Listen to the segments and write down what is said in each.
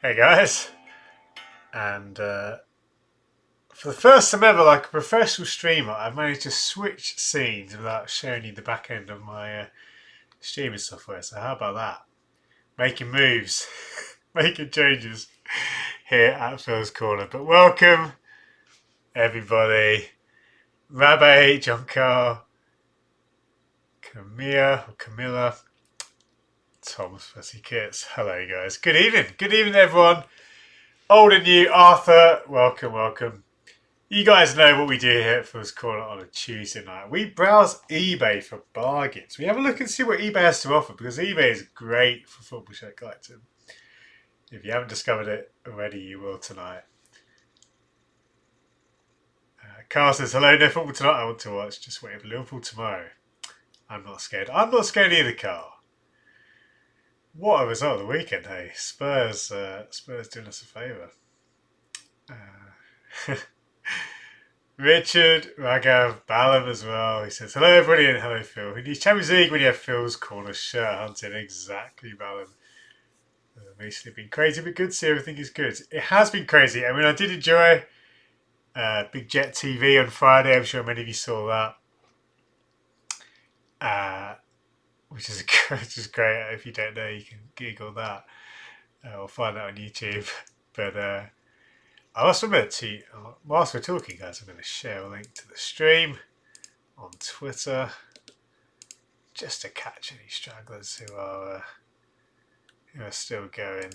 Hey guys, and for the first time ever, like a professional streamer, I've managed to switch scenes without showing you the back end of my streaming software. So how about that? Making moves, making changes here at Phil's Corner. But welcome everybody, Rabbi, John Carr, Camilla, Thomas Fessy Kits. Hello guys. Good evening everyone. Old and new, Arthur. Welcome. You guys know what we do here at Phil's Corner on a Tuesday night. We browse eBay for bargains. We have a look and see what eBay has to offer because eBay is great for football shirt collecting. If you haven't discovered it already, you will tonight. Carl says, hello, no football tonight I want to watch. Just waiting for Liverpool tomorrow. I'm not scared. I'm not scared either, Carl. What a result of the weekend, hey? Spurs doing us a favour. Richard, Ragav, Balam as well. He says, hello everybody and hello Phil. Who needs Champions League when you have Phil's Corner shirt hunting? Exactly, Balam. Recently been crazy but good, so everything is good. It has been crazy. I mean, I did enjoy Big Jet TV on Friday. I'm sure many of you saw that. Which is great. If you don't know, you can Google that or find that on YouTube. But I also remember whilst we're talking, guys, I'm going to share a link to the stream on Twitter just to catch any stragglers who are still going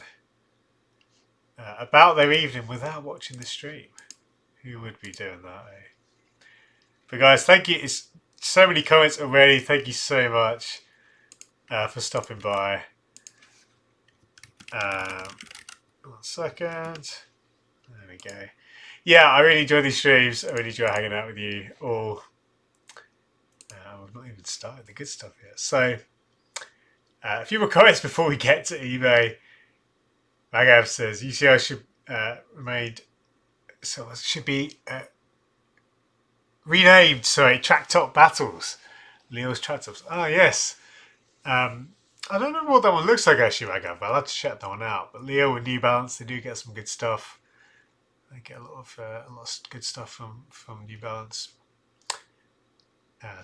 about their evening without watching the stream. Who would be doing that? Eh? But guys, thank you. It's so many comments already. Thank you so much. For stopping by. 1 second. There we go. Yeah, I really enjoy these streams. I really enjoy hanging out with you all. We've not even started the good stuff yet. So, a few more comments before we get to eBay. Magav says UCL should should be renamed. Sorry, Track Top Battles. Leo's Track Tops. Oh yes. I don't know what that one looks like actually, Ragav. I'll have to check that one out. But Leo and New Balance, they do get some good stuff. They get a lot of good stuff from New Balance.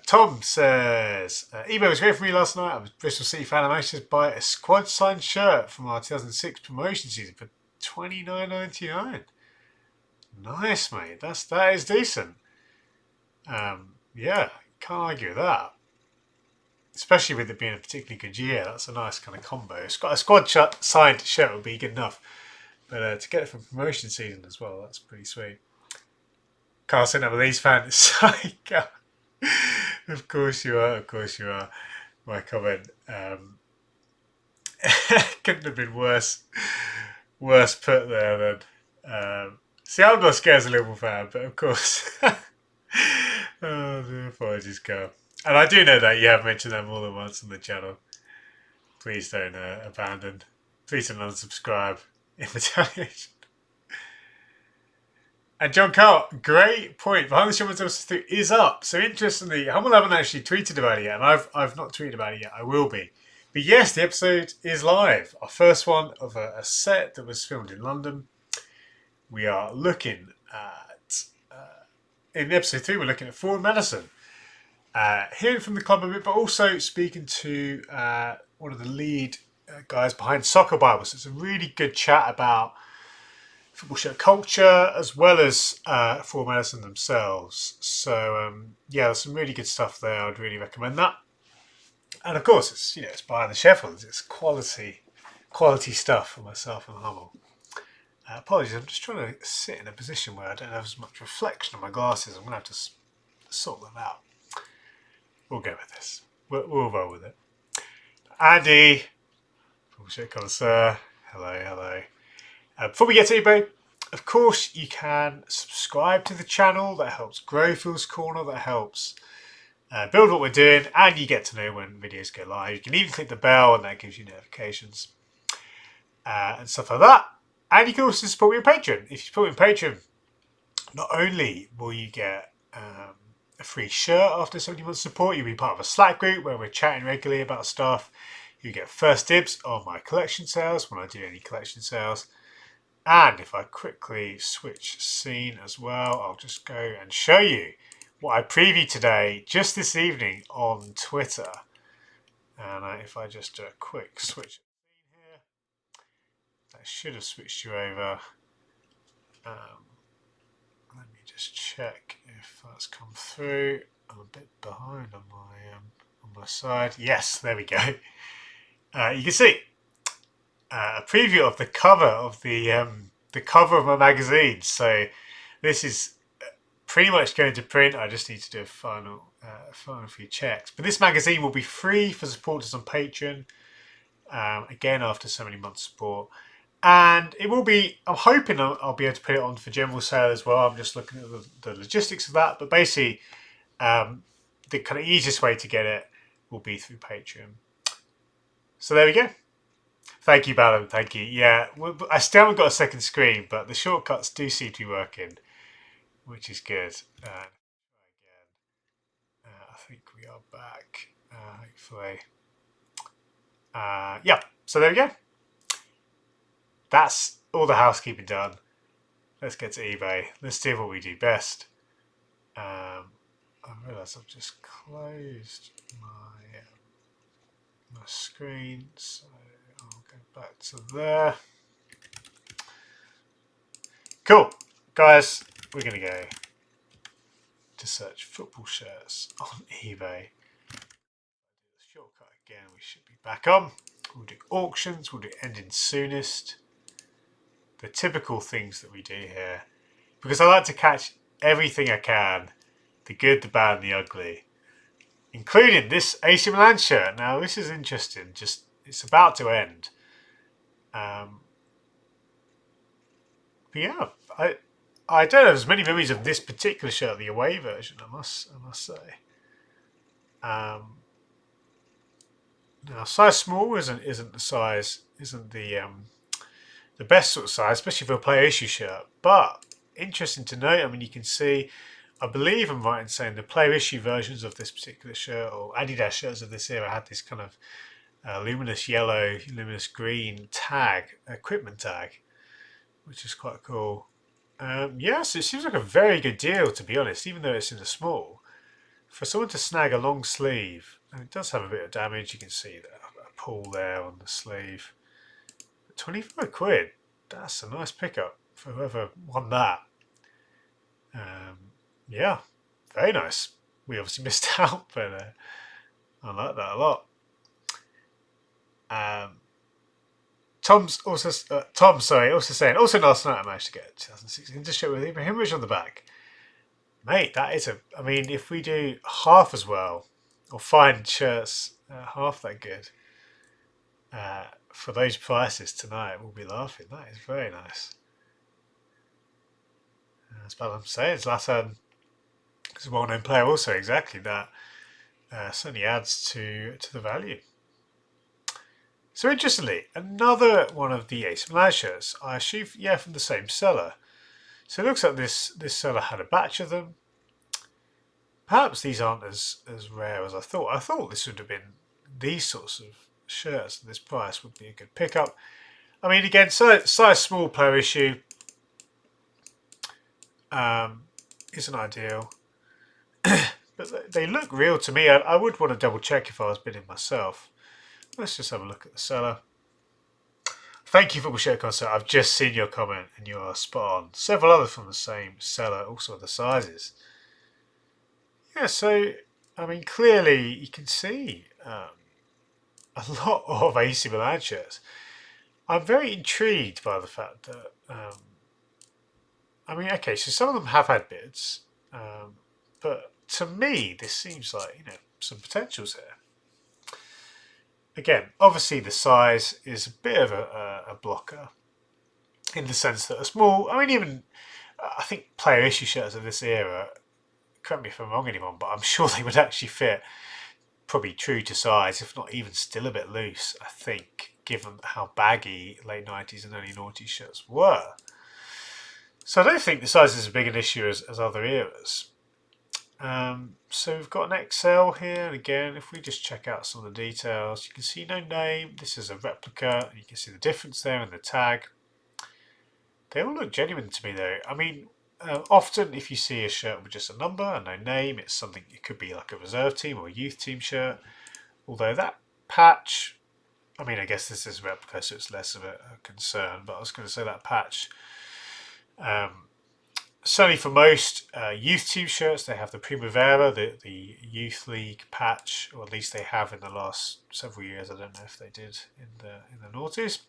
Tom says, eBay was great for me last night. I was a Bristol City fan. I managed to buy a squad signed shirt from our 2006 promotion season for $29.99. Nice, mate. That is decent. Yeah, can't argue with that. Especially with it being a particularly good year, that's a nice kind of combo. A squad signed shirt would be good enough, but to get it from promotion season as well, that's pretty sweet. Carl said, I'm a Leeds fan. Psycho. Of course you are. My comment couldn't have been worse put there than. See, I'm not scared as a Liverpool fan, but of course. Oh, the apologies, Carl. And I do know that you have mentioned that more than once on the channel. Please don't abandon. Please don't unsubscribe in retaliation. And John Carl, great point. Behind the Show episode 2 is up. So interestingly, Hummel haven't actually tweeted about it yet, and I've not tweeted about it yet. I will be. But yes, the episode is live. Our first one of a set that was filmed in London. We are looking at in episode 3. We're looking at forward medicine. Hearing from the club a bit, but also speaking to one of the lead guys behind Soccer Bible. So it's a really good chat about football shirt culture as well as forward medicine themselves. So yeah, there's some really good stuff there. I'd really recommend that. And of course, it's behind the Sheffields. It's quality stuff for myself and Hummel. Apologies, I'm just trying to sit in a position where I don't have as much reflection on my glasses. I'm going to have to sort them out. We'll go with this. We'll roll with it. Andy, bullshit connoisseur. Hello. Before we get to eBay, of course you can subscribe to the channel. That helps grow Phil's Corner. That helps build what we're doing, and you get to know when videos go live. You can even click the bell, and that gives you notifications and stuff like that. And you can also support me on Patreon. If you support me on Patreon, not only will you get a free shirt after 70 months support, you'll be part of a Slack group where we're chatting regularly about stuff. You get first dibs on my collection sales when I do any collection sales. And if I quickly switch scene as well, I'll just go and show you what I previewed today, just this evening on Twitter. And if I just do a quick switch here, that should have switched you over. Let me just check if that's come through. I'm a bit behind on my side. Yes, there we go. You can see a preview of the cover of the cover of my magazine. So this is pretty much going to print. I just need to do a final few checks. But this magazine will be free for supporters on Patreon. Again, after so many months support. And it will be, I'm hoping I'll be able to put it on for general sale as well. I'm just looking at the logistics of that. But basically, the kind of easiest way to get it will be through Patreon. So there we go. Thank you, Ballum. Thank you. Yeah, I still haven't got a second screen, but the shortcuts do seem to be working, which is good. Again, I think we are back, hopefully. Yeah, so there we go. That's all the housekeeping done. Let's get to eBay. Let's do what we do best. I realise I've just closed my screen, so I'll go back to there. Cool, guys. We're going to go to search football shirts on eBay. The shortcut again. We should be back on. We'll do auctions. We'll do ending soonest. The typical things that we do here, because I like to catch everything I can, the good, the bad, and the ugly, including this AC Milan shirt. Now this is interesting. Just it's about to end. But yeah, I don't have as many memories of this particular shirt, the away version. I must say. Now size small isn't the best sort of size, especially for a player issue shirt. But interesting to note, I mean, you can see, I believe I'm right in saying the player issue versions of this particular shirt, or Adidas shirts of this era, had this kind of luminous yellow, luminous green tag, equipment tag, which is quite cool. Yes, it seems like a very good deal, to be honest, even though it's in a small. For someone to snag a long sleeve, and it does have a bit of damage, you can see that a pull there on the sleeve. 25 quid, that's a nice pickup for whoever won that. Yeah, very nice. We obviously missed out, but I like that a lot. Tom's also saying, also last night I managed to get a 2016 shirt with Ibrahimovic on the back. Mate, that is I mean, if we do half as well, or find shirts half that good, for those prices tonight, we'll be laughing. That is very nice. That's what I'm saying. Zlatan is a well-known player also, exactly that. Certainly adds to the value. So interestingly, another one of the AC Milan shirts, I assume, yeah, from the same seller. So it looks like this seller had a batch of them. Perhaps these aren't as rare as I thought. I thought this would have been, these sorts of shirts at this price would be a good pickup. I mean, again, size small player issue isn't ideal. But they look real to me. I would want to double check if I was bidding myself. Let's just have a look at the seller. Thank you, Football Shirt Concert. I've just seen your comment and you are spot on. Several others from the same seller, also the sizes. Yeah, so, I mean, clearly you can see a lot of AC Milan shirts. I'm very intrigued by the fact that, I mean, okay, so some of them have had bids, but to me, this seems like, some potentials here. Again, obviously the size is a bit of a blocker in the sense that a small, I mean, even, I think player issue shirts of this era, correct me if I'm wrong, anyone, but I'm sure they would actually fit probably true to size, if not even still a bit loose, I think, given how baggy late 90s and early 90s shirts were. So I don't think the size is as big an issue as other eras. So we've got an XL here, and again, if we just check out some of the details, you can see no name. This is a replica, and you can see the difference there in the tag. They all look genuine to me though. I mean, often if you see a shirt with just a number and no name, it's something, it could be like a reserve team or a youth team shirt. Although that patch, I mean, I guess this is replica, so it's less of a concern, but I was going to say that patch, certainly for most youth team shirts, they have the Primavera, the youth league patch, or at least they have in the last several years. I don't know if they did in the noughties.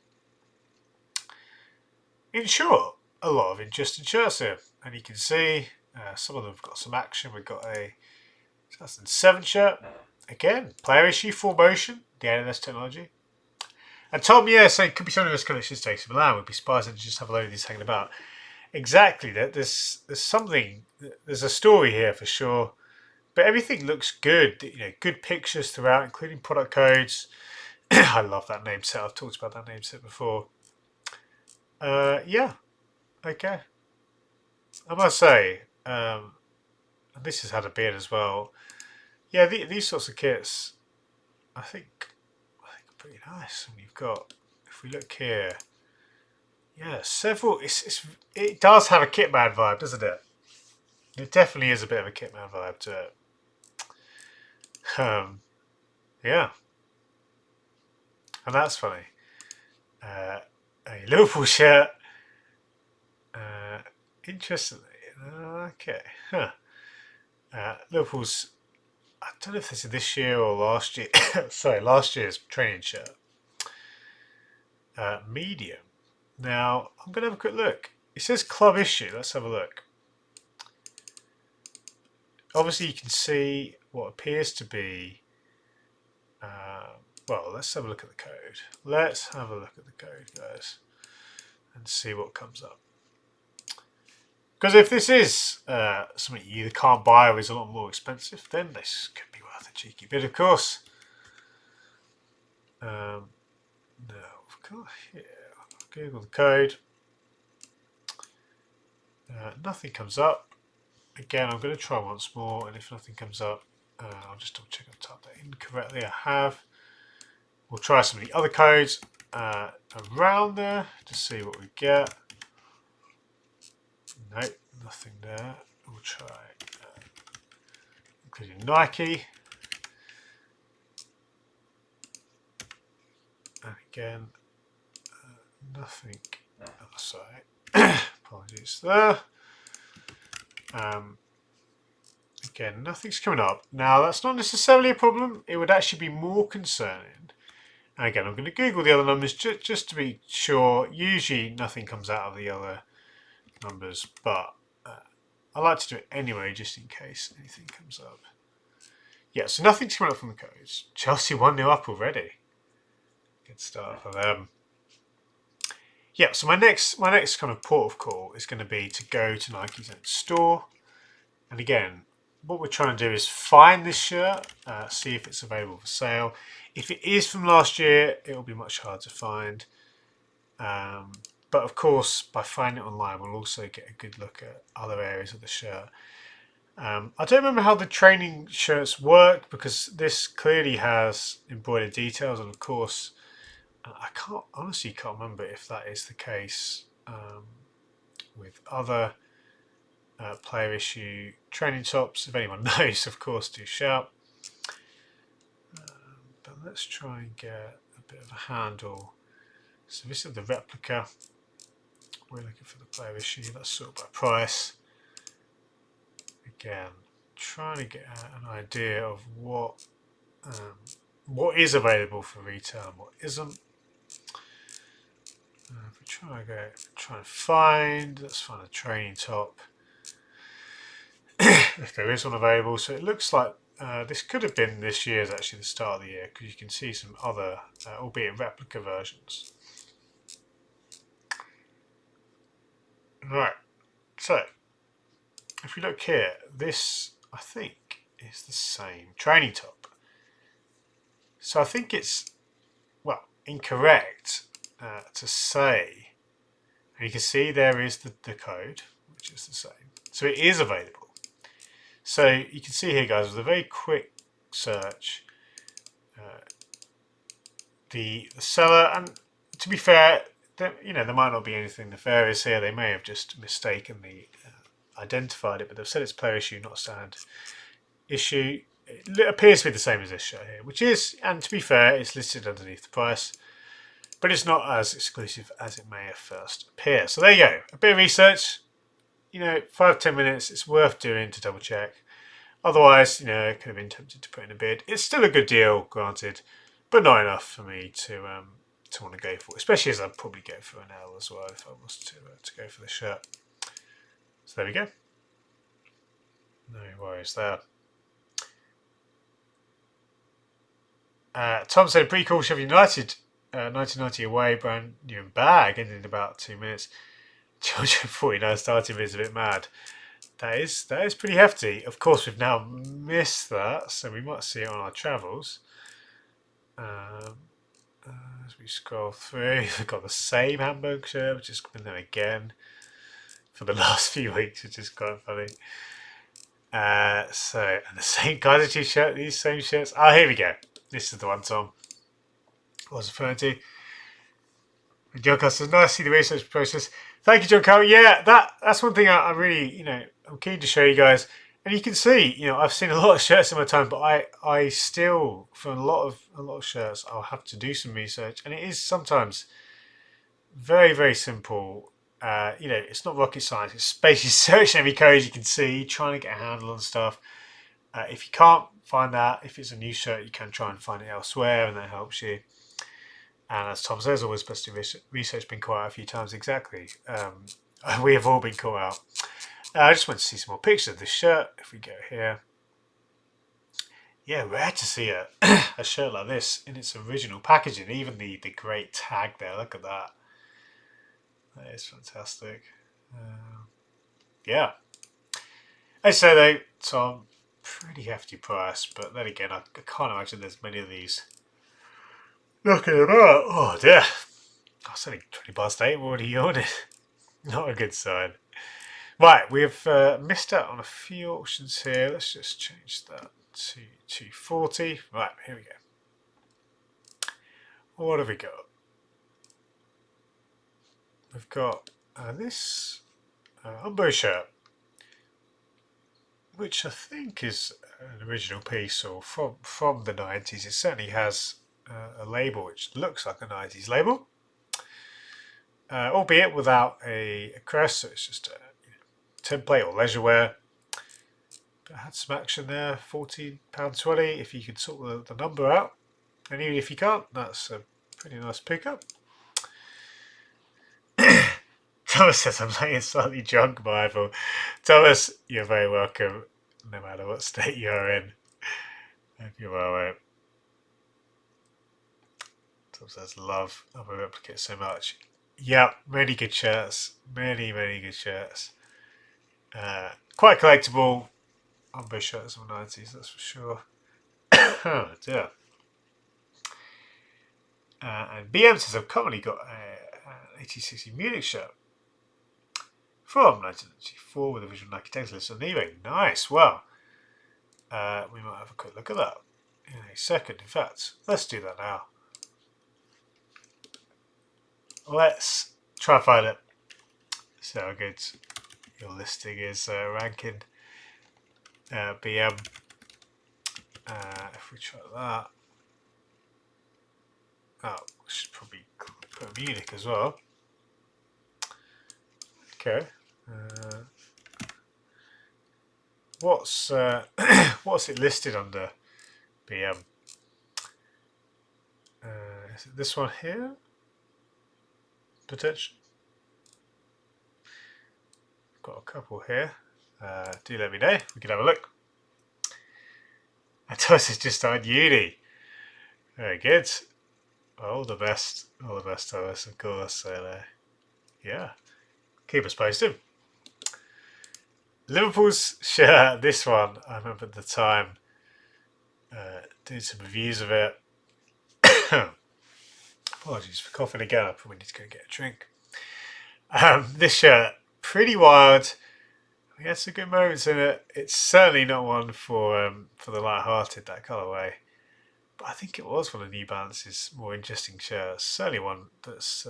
In short, a lot of interesting shirts here, and you can see some of them have got some action. We've got a 2007 shirt, again, player issue, full motion, the ALS technology. And Tom, yeah, saying could be something this collection takes to Milan. Would be surprising to just have a load of these hanging about. Exactly, there's something, there's a story here for sure, but everything looks good. You know, good pictures throughout, including product codes. I love that name set. I've talked about that name set before. Yeah, okay. I must say, and this has had a beard as well. Yeah, these sorts of kits, I think are pretty nice. And you've got, if we look here, yeah, several. It does have a Kitman vibe, doesn't it? It definitely is a bit of a Kitman vibe to it. Yeah, and that's funny. A Liverpool shirt. Interestingly, okay, huh. Liverpool's. I don't know if this is this year or last year. Sorry, last year's training shirt. Medium. Now, I'm going to have a quick look. It says club issue. Let's have a look. Obviously, you can see what appears to be... well, let's have a look at the code. Let's have a look at the code, guys, and see what comes up. Because if this is something you either can't buy or is a lot more expensive, then this could be worth a cheeky bit, of course. No, I've got here. Google the code. Nothing comes up. Again, I'm going to try once more, and if nothing comes up, I'll just double check I've typed that incorrectly. I have. We'll try some of the other codes around there to see what we get. Nope, nothing there. We'll try, including Nike. And again, nothing. Oh, sorry. Apologies there. Again, nothing's coming up. Now, that's not necessarily a problem. It would actually be more concerning. And again, I'm going to Google the other numbers just to be sure. Usually, nothing comes out of the other numbers, but I like to do it anyway, just in case anything comes up. Yeah, so nothing's coming up from the codes. Chelsea 1-0 up already. Good start for them. Yeah, so my next kind of port of call is going to be to go to Nike's own store. And again, what we're trying to do is find this shirt, see if it's available for sale. If it is from last year, it will be much harder to find. But of course, by finding it online, we'll also get a good look at other areas of the shirt. I don't remember how the training shirts work, because this clearly has embroidered details, and of course, I honestly can't remember if that is the case with other player issue training tops. If anyone knows, of course, do shout. But let's try and get a bit of a handle. So this is the replica. We're looking for the player issue. That's sort by price. Again, trying to get an idea of what is available for retail and what isn't. If we try and find, let's find a training top. If there is one available. So it looks like this could have been this year's, actually the start of the year, because you can see some other, albeit replica versions. Right, so if we look here, this I think is the same training top. So I think it's, well, incorrect to say, and you can see there is the code, which is the same. So it is available. So you can see here, guys, with a very quick search, the seller, and to be fair, there might not be anything nefarious here. They may have just mistakenly identified it, but they've said it's player issue, not stand issue. It appears to be the same as this shirt here, which is, and to be fair, it's listed underneath the price, but it's not as exclusive as it may have first appear. So there you go, a bit of research. 5-10 minutes. It's worth doing to double check. Otherwise, I could have been tempted to put in a bid. It's still a good deal, granted, but not enough for me to want to go for it. Especially as I'd probably go for an L as well if I was to go for the shirt. So there we go. No worries there. Tom said, pretty cool Sheffield United 1990 away, brand new and bag, ended in about 2 minutes. 249 starting minutes, a bit mad. That is pretty hefty. Of course, we've now missed that, so we might see it on our travels. As we scroll through, we've got the same Hamburg shirt, which has been there again for the last few weeks, which is quite funny. And the same Kaiser Chiefs shirt, these same shirts. Oh, here we go. This is the one Tom was referring to. John Carl says, nice to see the research process. Thank you, John Carl. Yeah, that's one thing I really, I'm keen to show you guys. And you can see, I've seen a lot of shirts in my time, but I still, for a lot of shirts, I'll have to do some research. And it is sometimes very, very simple. It's not rocket science. It's basically searching every code you can see, trying to get a handle on stuff. If you can't find that, if it's a new shirt, you can try and find it elsewhere, and that helps you. And as Tom says, always best to research been caught out a few times. Exactly. We have all been caught out. I just went to see some more pictures of this shirt. If we go here. Yeah, rare to see a shirt like this in its original packaging. Even the great tag there. Look at that. That is fantastic. Yeah. I say though, Tom, pretty hefty price. But then again, I can't imagine there's many of these. Look at that. Oh dear. It's only 20 past 8. I'm already yawning. Not a good sign. Right, we've missed out on a few auctions here. Let's just change that to 240. Right, here we go. What have we got? We've got this Umbo shirt, which I think is an original piece or from the 90s. It certainly has a label which looks like a 90s label, albeit without a crest, so it's just a template or leisure wear. But it had some action there, £14.20 if you could sort the number out, and even if you can't, that's a pretty nice pickup. Thomas says, I'm laying slightly drunk, Bible. Thomas, you're very welcome, no matter what state you're in. Hope you're well, mate. Tom says, love other replicates so much. Yeah, really good shirts. Many, many good shirts. Quite collectible. Umbo shirts of the 90s, that's for sure. Oh dear. And BM says, I've currently got an 1860 Munich shirt from 1994 with a visual Nike text list on eBay. Nice. Well, we might have a quick look at that in a second. In fact, let's do that now. Let's try and find it. See how good your listing is ranking. BM. If we try that. Oh, we should probably put Munich as well. Okay. What's it listed under? BM. Is it this one here? Potentially. Got a couple here. Do let me know. We can have a look. And Thomas has just started uni. Very good. All the best, Thomas, of course. So, yeah, keep us posted. Liverpool's shirt. This one, I remember at the time doing some reviews of it. Apologies for coughing again. I probably need to go get a drink. This shirt, pretty wild. We had some good moments in it. It's certainly not one for the light-hearted, that colourway. But I think it was one of New Balance's more interesting shirts. Certainly one that's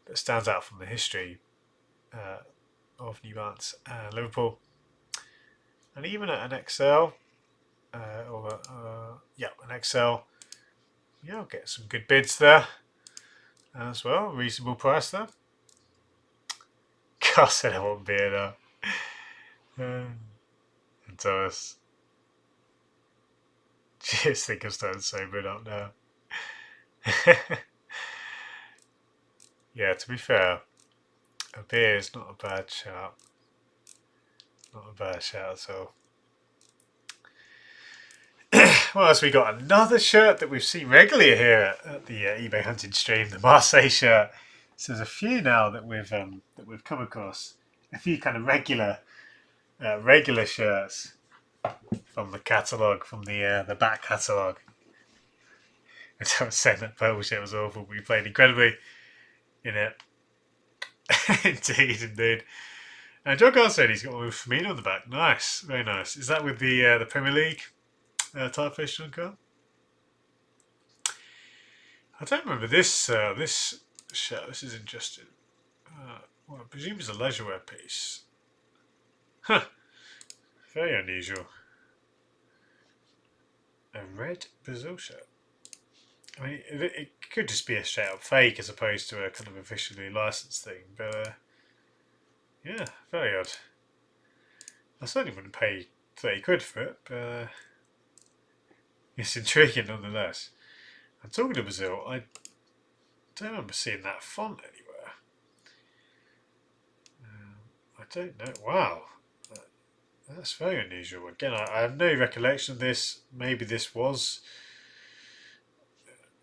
that stands out from the history of New Balance and Liverpool. And even at an XL, an XL, yeah, I'll get some good bids there as well. Reasonable price there. God, I said I won't be there. And Thomas, just think I'm starting sobering up now. Yeah, to be fair, a beer is not a bad shout. Not a bad shout at all. What else we got? Another shirt that we've seen regularly here at the eBay hunting stream, the Marseille shirt. So there's a few now that we've come across. A few kind of regular shirts from the catalogue, from the back catalogue. I don't say that purple shirt was awful, but we played incredibly in it. Indeed. And John Garth said he's got one with Firmino on the back. Nice, very nice. Is that with the Premier League typeface, John Garth? I don't remember this this shirt. This is interesting. Well, I presume it's a leisure wear piece. Huh. Very unusual. A red Brazil shirt. I mean, it could just be a straight up fake as opposed to a kind of officially licensed thing, but yeah, very odd. I certainly wouldn't pay 30 quid for it, but it's intriguing nonetheless. And talking to Brazil, I don't remember seeing that font anywhere. I don't know. Wow. That's very unusual. Again, I have no recollection of this. Maybe this was...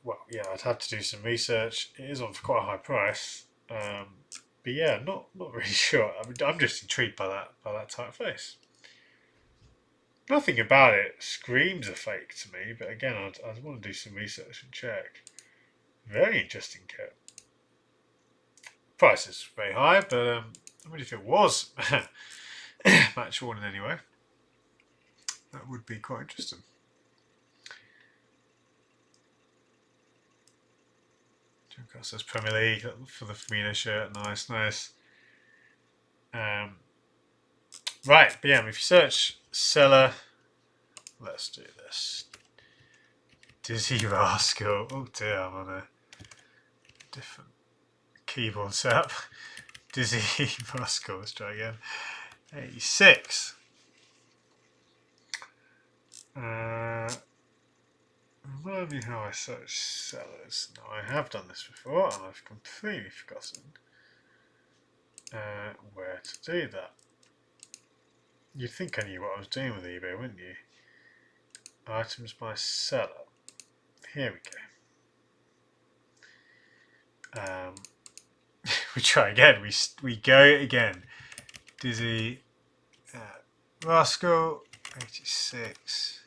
Well, yeah, I'd have to do some research. It is on for quite a high price. But yeah, not really sure. I mean, I'm just intrigued by that typeface. Nothing about it screams a fake to me, but again, I'd want to do some research and check. Very interesting kit. Price is very high, but I mean, if it was match worn in any way, that would be quite interesting. John says Premier League for the Firmino shirt. Nice. Right, but yeah, if you search seller, let's do this. Dizzy Rascal. Oh dear, I'm on a different keyboard setup. Dizzy Rascal, let's try again. 86. Remind me how I search sellers. Now, I have done this before and I've completely forgotten where to do that. You'd think I knew what I was doing with eBay, wouldn't you? Items by seller. Here we go. We try again. We go again. Dizzy Rascal 86.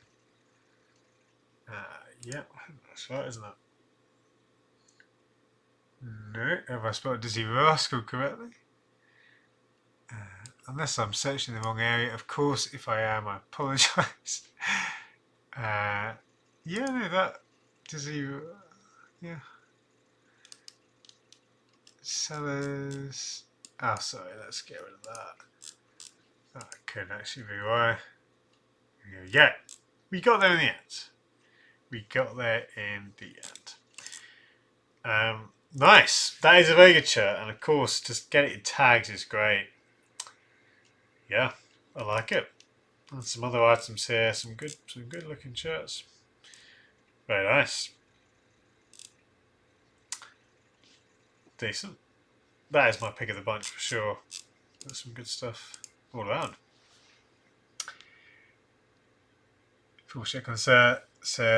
Yeah, that's right, isn't it? No, have I spelled Dizzy Rascal correctly? Unless I'm searching the wrong area. Of course, if I am, I apologise. Yeah, no, that Dizzy, yeah. Sellers. Oh, sorry, let's get rid of that. That could actually be why. Yeah, we got there in the end. Nice. That is a very good shirt, and of course, just get it in tags is great. Yeah, I like it. And some other items here, some good looking shirts. Very nice. Decent. That is my pick of the bunch for sure. There's some good stuff all around. Full check on says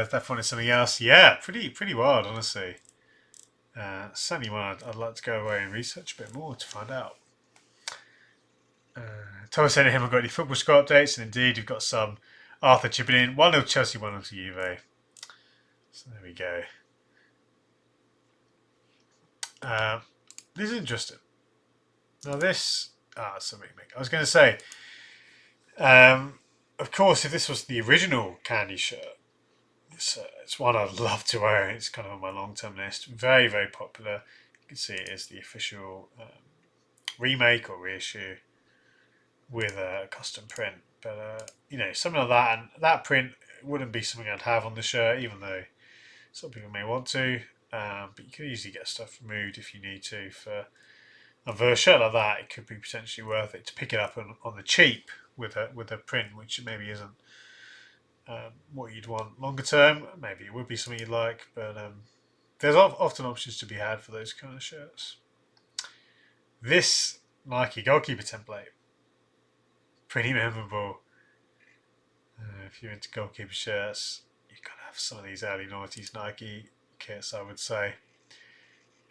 that one is something else. Yeah, pretty wild, honestly. Certainly one I'd like to go away and research a bit more to find out. Thomas said to him, I've got any football score updates, and indeed, we've got some. Arthur chipping in 1-0 Chelsea, 1-0 Juve. So there we go. This is interesting. Now this, it's a remake. I was going to say, of course, if this was the original Candy shirt, it's one I'd love to wear. It's kind of on my long-term list. Very popular. you can see it is the official remake or reissue with a custom print. But you know, something like that, and that print wouldn't be something I'd have on the shirt, even though some people may want to. But you can easily get stuff removed if you need to. For a shirt like that, it could be potentially worth it to pick it up on the cheap with a print which maybe isn't what you'd want longer term. Maybe it would be something you'd like, but there's often options to be had for those kind of shirts. This Nike goalkeeper template, pretty memorable. If you're into goalkeeper shirts, you've got to have some of these early noughties Nike kits, I would say.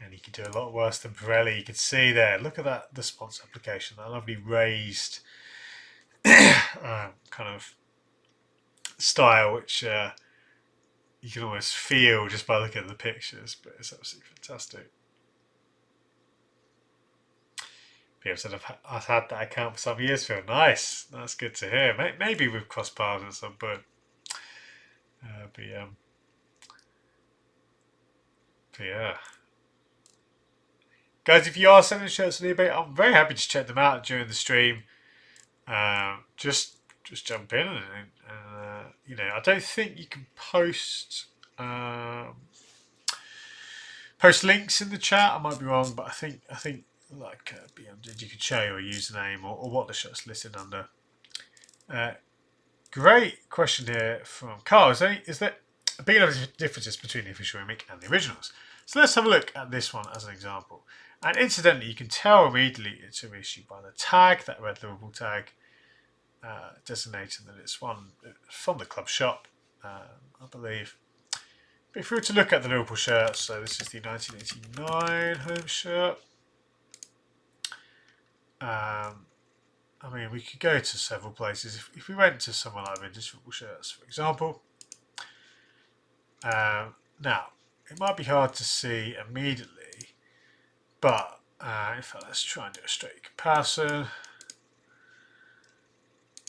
And you can do a lot worse than Pirelli. You can see there, look at that, the sponsor application, that lovely raised kind of style, which you can almost feel just by looking at the pictures, but it's absolutely fantastic. People said I've had that account for some years, Phil. Nice. That's good to hear. Maybe we've crossed paths at some point. But yeah. Guys, if you are selling shirts on eBay, I'm very happy to check them out during the stream. Just jump in and you know, I don't think you can post links in the chat. I might be wrong, but I think like you could show your username or what the shirt's listed under. Great question here from Carl. Is there a big enough differences between the official remake and the originals? So let's have a look at this one as an example. And incidentally, you can tell immediately it's a reissue by the tag, that red Liverpool tag, designating that it's one from the club shop, I believe. But if we were to look at the Liverpool shirt, so this is the 1989 home shirt. I mean, we could go to several places. If we went to somewhere like Vintage Football Shirts, for example. Now, it might be hard to see immediately, but in fact, let's try and do a straight comparison.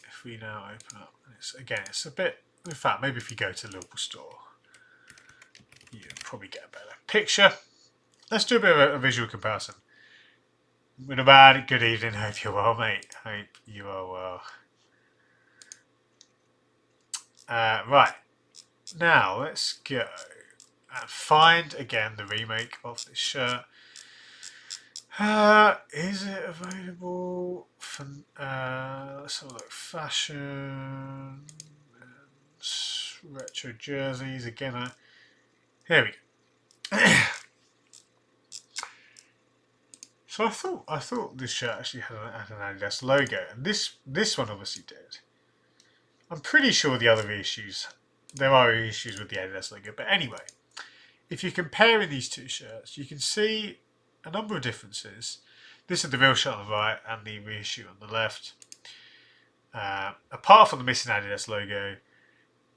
If we now open up, it's a bit, in fact, maybe if you go to the Liverpool store, you'll probably get a better picture. Let's do a bit of a visual comparison. Good about good evening, hope you're well, mate. Hope you are well. Right, now let's go and find again the remake of this shirt. Is it available for let's have a look. Fashion and retro jerseys again. Here we go. So I thought this shirt actually had an Adidas logo, and this one obviously did. I'm pretty sure the other reissues, there are reissues with the Adidas logo, but anyway, if you're comparing these two shirts, you can see a number of differences. This is the real shirt on the right and the reissue on the left. Apart from the missing Adidas logo,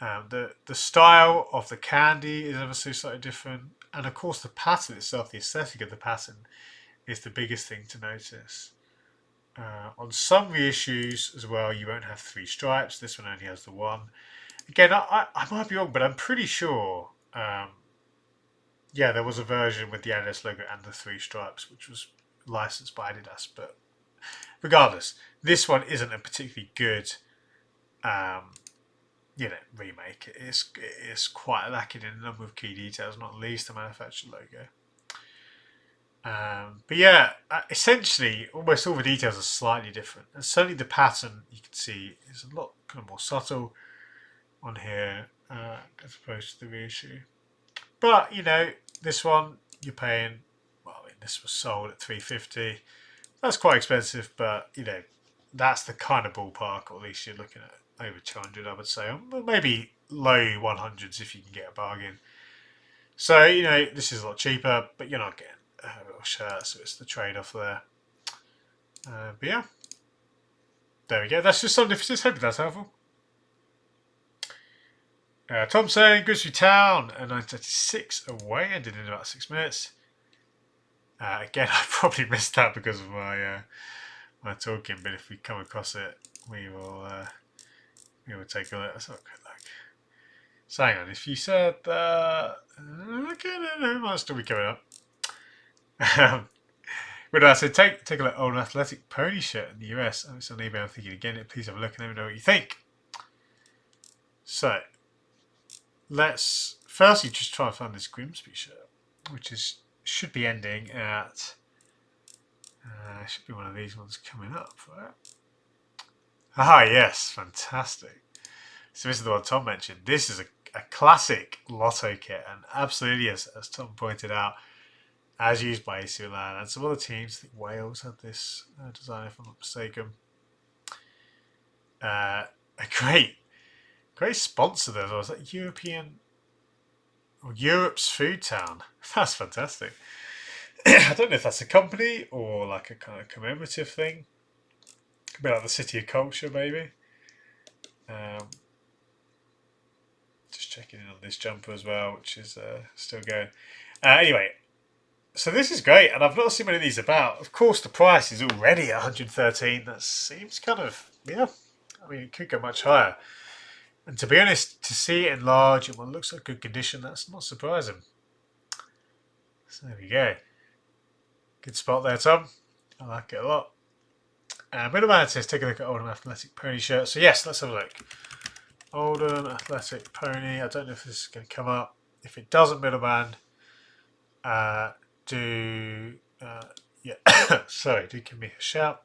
the style of the candy is ever so slightly different, and of course the pattern itself, the aesthetic of the pattern, is the biggest thing to notice. On some reissues as well, you won't have 3 stripes. This one only has the 1. Again, I might be wrong, but I'm pretty sure. Yeah, there was a version with the Adidas logo and the 3 stripes, which was licensed by Adidas. But regardless, this one isn't a particularly good, remake. It is quite lacking in a number of key details, not least the manufacturer logo. But yeah, essentially, almost all the details are slightly different, and certainly the pattern you can see is a lot kind of more subtle on here as opposed to the reissue. But you know, this one you're paying. Well, I mean, this was sold at $350. That's quite expensive, but you know, that's the kind of ballpark, or at least you're looking at over 200, I would say, or maybe low 100s if you can get a bargain. So you know, this is a lot cheaper, but you're not getting a real shirt, so it's the trade-off there. But yeah, there we go. That's just some differences. Hope that's helpful. Tom saying Grimsby Town, 9:36 away, ended in about 6 minutes. Again, I probably missed that because of my talking, but if we come across it, we will take a look. Let's have a quick look. So hang on, if you said that, okay, no, might still be coming up. Um, but I said, take a look at old athletic pony shirt in the US. Oh, it's on eBay. I'm thinking again. Please have a look and let me know what you think. So let's firstly just try and find this Grimsby shirt, which should be ending at. Should be one of these ones coming up, right? Ah, yes, fantastic. So this is the one Tom mentioned. This is a classic Lotto kit, and absolutely, as Tom pointed out, as used by AC Milan and some other teams. I think Wales had this design, if I'm not mistaken. A great sponsor there. Was that Europe's Food Town? That's fantastic. I don't know if that's a company or like a kind of commemorative thing. Could be like the City of Culture, maybe. Just checking in on this jumper as well, which is still going. Anyway, so this is great, and I've not seen many of these about. Of course, the price is already 113. That seems kind of, yeah. I mean, it could go much higher. And to be honest, to see it in large and what looks like good condition, that's not surprising. So there we go. Good spot there, Tom. I like it a lot. Middleman says, take a look at Oldham Athletic Pony shirt. So yes, let's have a look. Oldham Athletic Pony. I don't know if this is going to come up. If it doesn't, Middleman, do sorry, do give me a shout.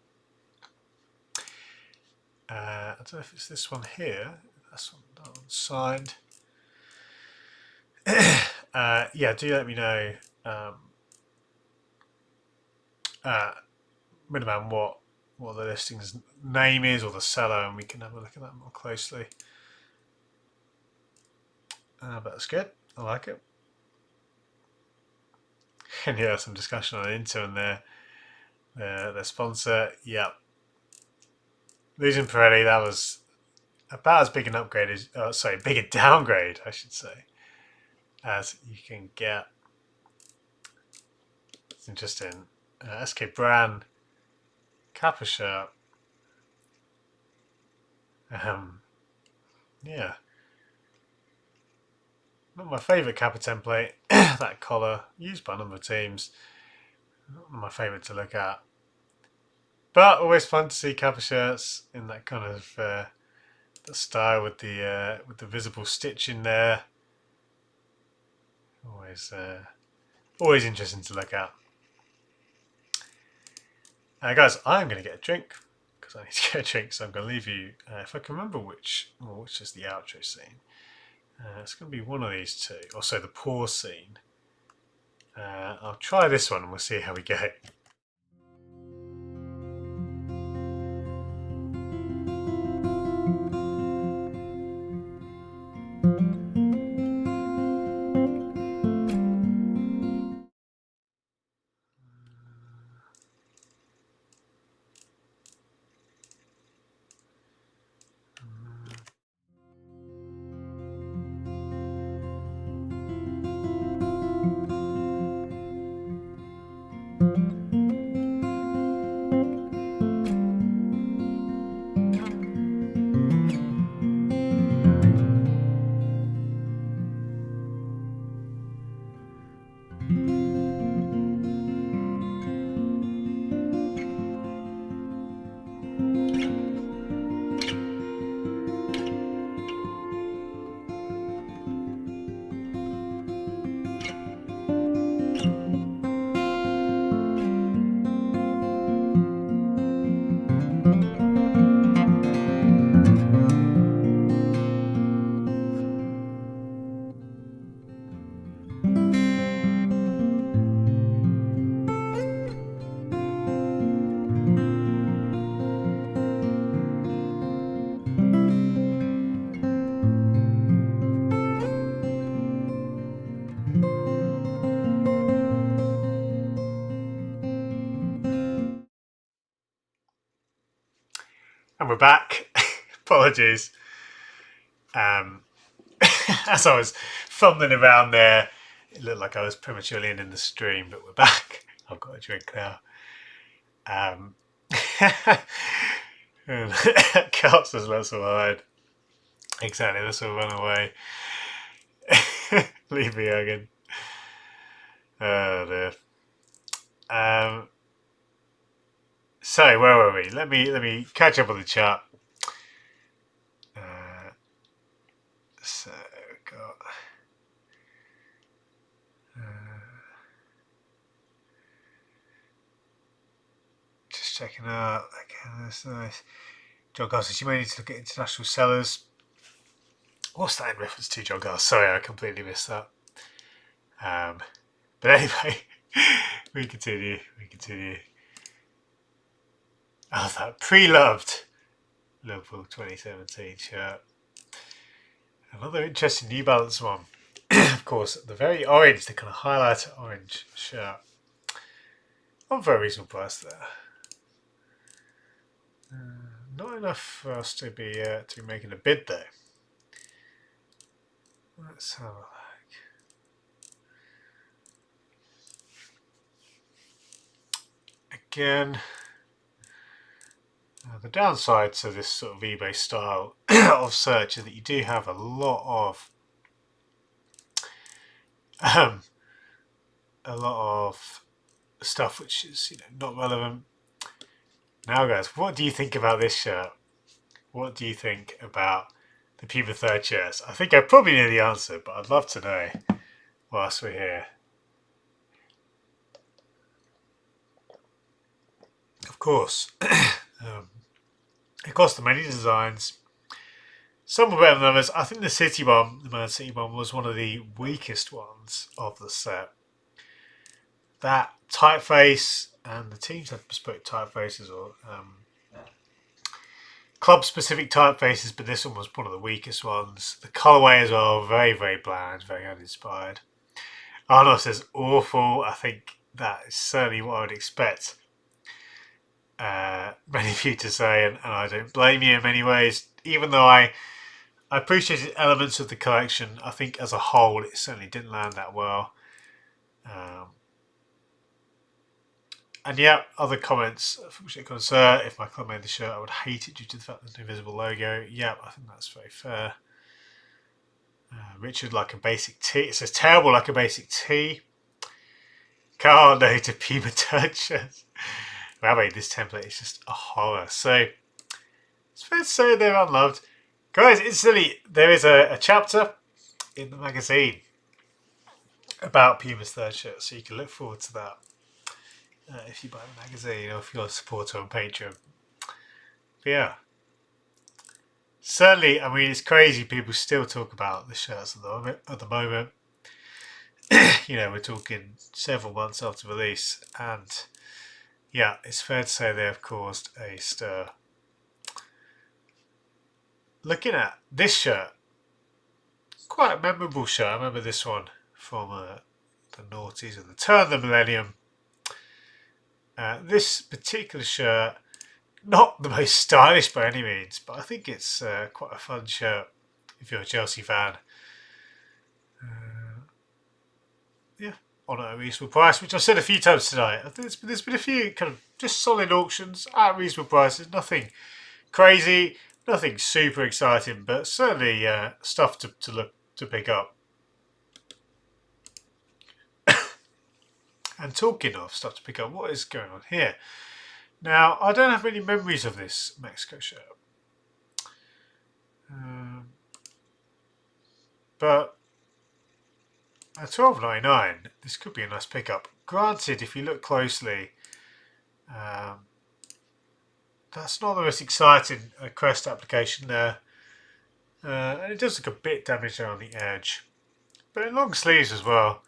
I don't know if it's this one here. That one's signed. Yeah, do let me know, Middleman, what the listing's name is or the seller, and we can have a look at that more closely. But that's good. I like it. And yeah, some discussion on Inter and their sponsor. Yeah. Losing Pirelli, that was about as big an upgrade as, big a downgrade, I should say, as you can get. It's interesting. SK Brand, Kappa shirt. Yeah. Not my favourite Kappa template. That collar, used by a number of teams. Not my favourite to look at. But always fun to see Kappa shirts in that kind of the style with the visible stitch in there. Always interesting to look at. Guys, I'm going to get a drink because I need to get a drink, so I'm going to leave you. If I can remember which is the outro scene. It's going to be one of these two. Also, the pause scene. I'll try this one and we'll see how we go. And we're back. Apologies. As I was fumbling around there, it looked like I was prematurely in the stream, but we're back. I've got a drink now. Cats as let's hide. Exactly, this will run away. Leave me again. Oh dear. So where were we? Let me catch up on the chart. So we've got. Just checking out. Okay, that's nice. John Garth says you may need to look at international sellers. What's that in reference to, John Garth? Sorry, I completely missed that. But anyway, we continue. Oh, that pre-loved Liverpool 2017 shirt. Another interesting New Balance one. Of course, the very orange, the kind of highlighter orange shirt. On very reasonable price there. Not enough for us to be making a bid though. Let's have a look. Again, the downside to this sort of eBay style of search is that you do have a lot of stuff which is not relevant. Now, guys, what do you think about this shirt? What do you think about the Puma third shirts? I think I probably know the answer, but I'd love to know whilst we're here. Of course, across the many designs, some were better than others. I think the Man City one, was one of the weakest ones of the set. That typeface, and the teams had bespoke typefaces or club-specific typefaces, but this one was one of the weakest ones. The colourway as well, very, very bland, very uninspired. Arnold says awful. I think that is certainly what I would expect many of you to say, and I don't blame you in many ways. Even though I appreciated elements of the collection, I think as a whole it certainly didn't land that well. And yeah, other comments. Sir, if my club made the shirt, I would hate it due to the fact there's no visible logo. Yeah, I think that's very fair. Richard, like a basic tee. It says terrible, like a basic tee. Can't no to Puma third shirts. Rabbi, this template is just a horror. So it's fair to say they're unloved. Guys, instantly, there is a chapter in the magazine about Puma's third shirt, so you can look forward to that if you buy the magazine or if you're a supporter on Patreon. But yeah, certainly, I mean, it's crazy people still talk about the shirts at the moment. We're talking several months after release, and yeah, it's fair to say they have caused a stir. Looking at this shirt, quite a memorable shirt. I remember this one from the noughties and the turn of the millennium. This particular shirt, not the most stylish by any means, but I think it's quite a fun shirt if you're a Chelsea fan. Yeah, on a reasonable price, which I've said a few times tonight. I think there's been a few kind of just solid auctions at reasonable prices. Nothing crazy, nothing super exciting, but certainly stuff to pick up. And talking of stuff to pick up, what is going on here? Now, I don't have many memories of this Mexico shirt. But at $12.99, this could be a nice pickup. Granted, if you look closely, that's not the most exciting crest application there. And it does look a bit damaged around the edge. But in long sleeves as well.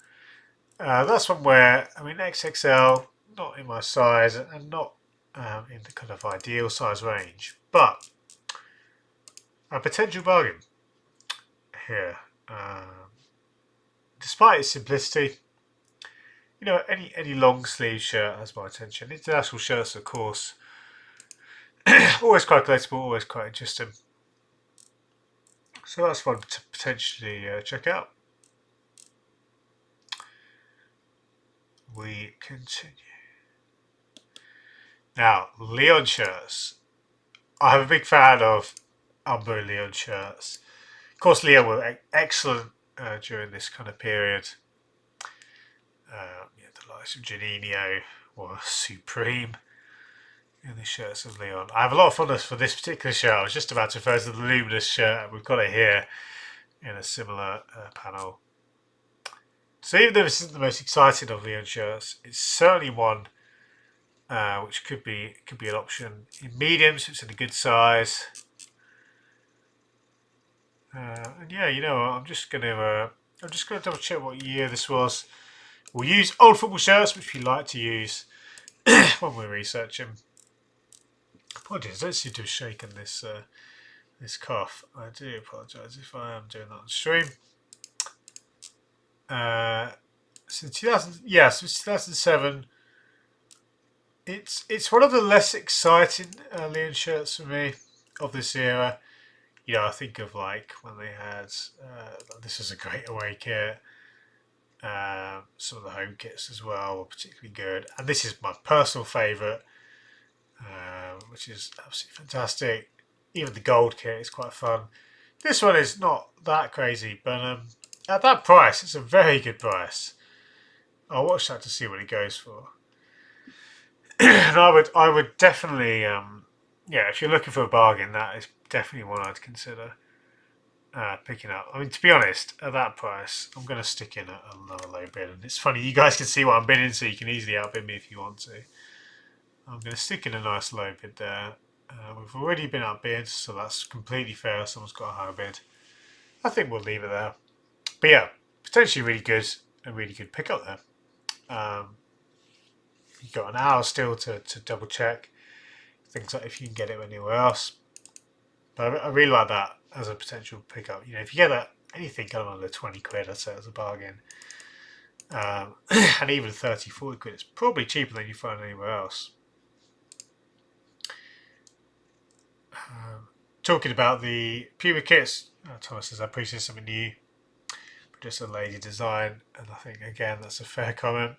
That's one where, I mean, XXL, not in my size and not in the kind of ideal size range, but a potential bargain here. Despite its simplicity, any long sleeve shirt has my attention. International shirts, of course, always quite collectible, always quite interesting. So that's one to potentially check out. We continue. Now, Lyon shirts. I'm a big fan of Umber Lyon shirts. Of course, Lyon were excellent during this kind of period. The likes of Juninho, or supreme in the shirts of Lyon. I have a lot of fondness for this particular shirt. I was just about to refer to the luminous shirt. We've got it here in a similar panel. So even though this isn't the most exciting of Lyon shirts, it's certainly one which could be an option in medium, so it's in a good size. And yeah, you know, I'm just gonna double check what year this was. We'll use old football shirts, which we like to use when we're researching. Apologies, I don't seem to have shaken this this cough. I do apologise if I am doing that on stream. So 2007. It's one of the less exciting Lyon shirts for me of this era. You know, I think of like when they had this is a great away kit. Some of the home kits as well were particularly good, and this is my personal favourite, which is absolutely fantastic. Even the gold kit is quite fun. This one is not that crazy, but at that price, it's a very good price. I'll watch that to see what it goes for. And I would definitely, yeah, if you're looking for a bargain, that is definitely one I'd consider picking up. I mean, to be honest, at that price, I'm going to stick in another low bid. And it's funny, you guys can see what I'm bidding, so you can easily outbid me if you want to. I'm going to stick in a nice low bid there. We've already been outbid, so that's completely fair. Someone's got a higher bid. I think we'll leave it there. But yeah, potentially really good, a really good pickup there. You've got an hour still to double check things like if you can get it anywhere else. But I really like that as a potential pickup. You know, if you get that anything kind of under 20 quid, I'd say it's a bargain. And even 30, 40 quid, it's probably cheaper than you find anywhere else. Talking about the Puma kits, Thomas says I appreciate something new, but just a lady design, and I think again that's a fair comment.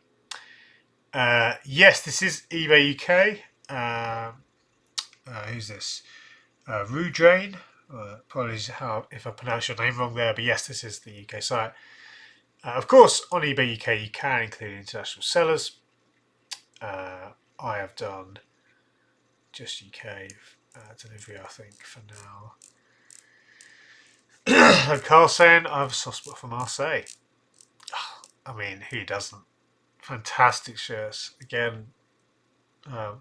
Yes, this is eBay UK. Who's this? Rudrain. Apologies if I pronounce your name wrong there, but yes, this is the UK site. Of course, on eBay UK you can include international sellers. I have done just UK delivery, I think, for now. And Carl saying I have a soft spot for Marseille. I mean, who doesn't? Fantastic shirts. Again,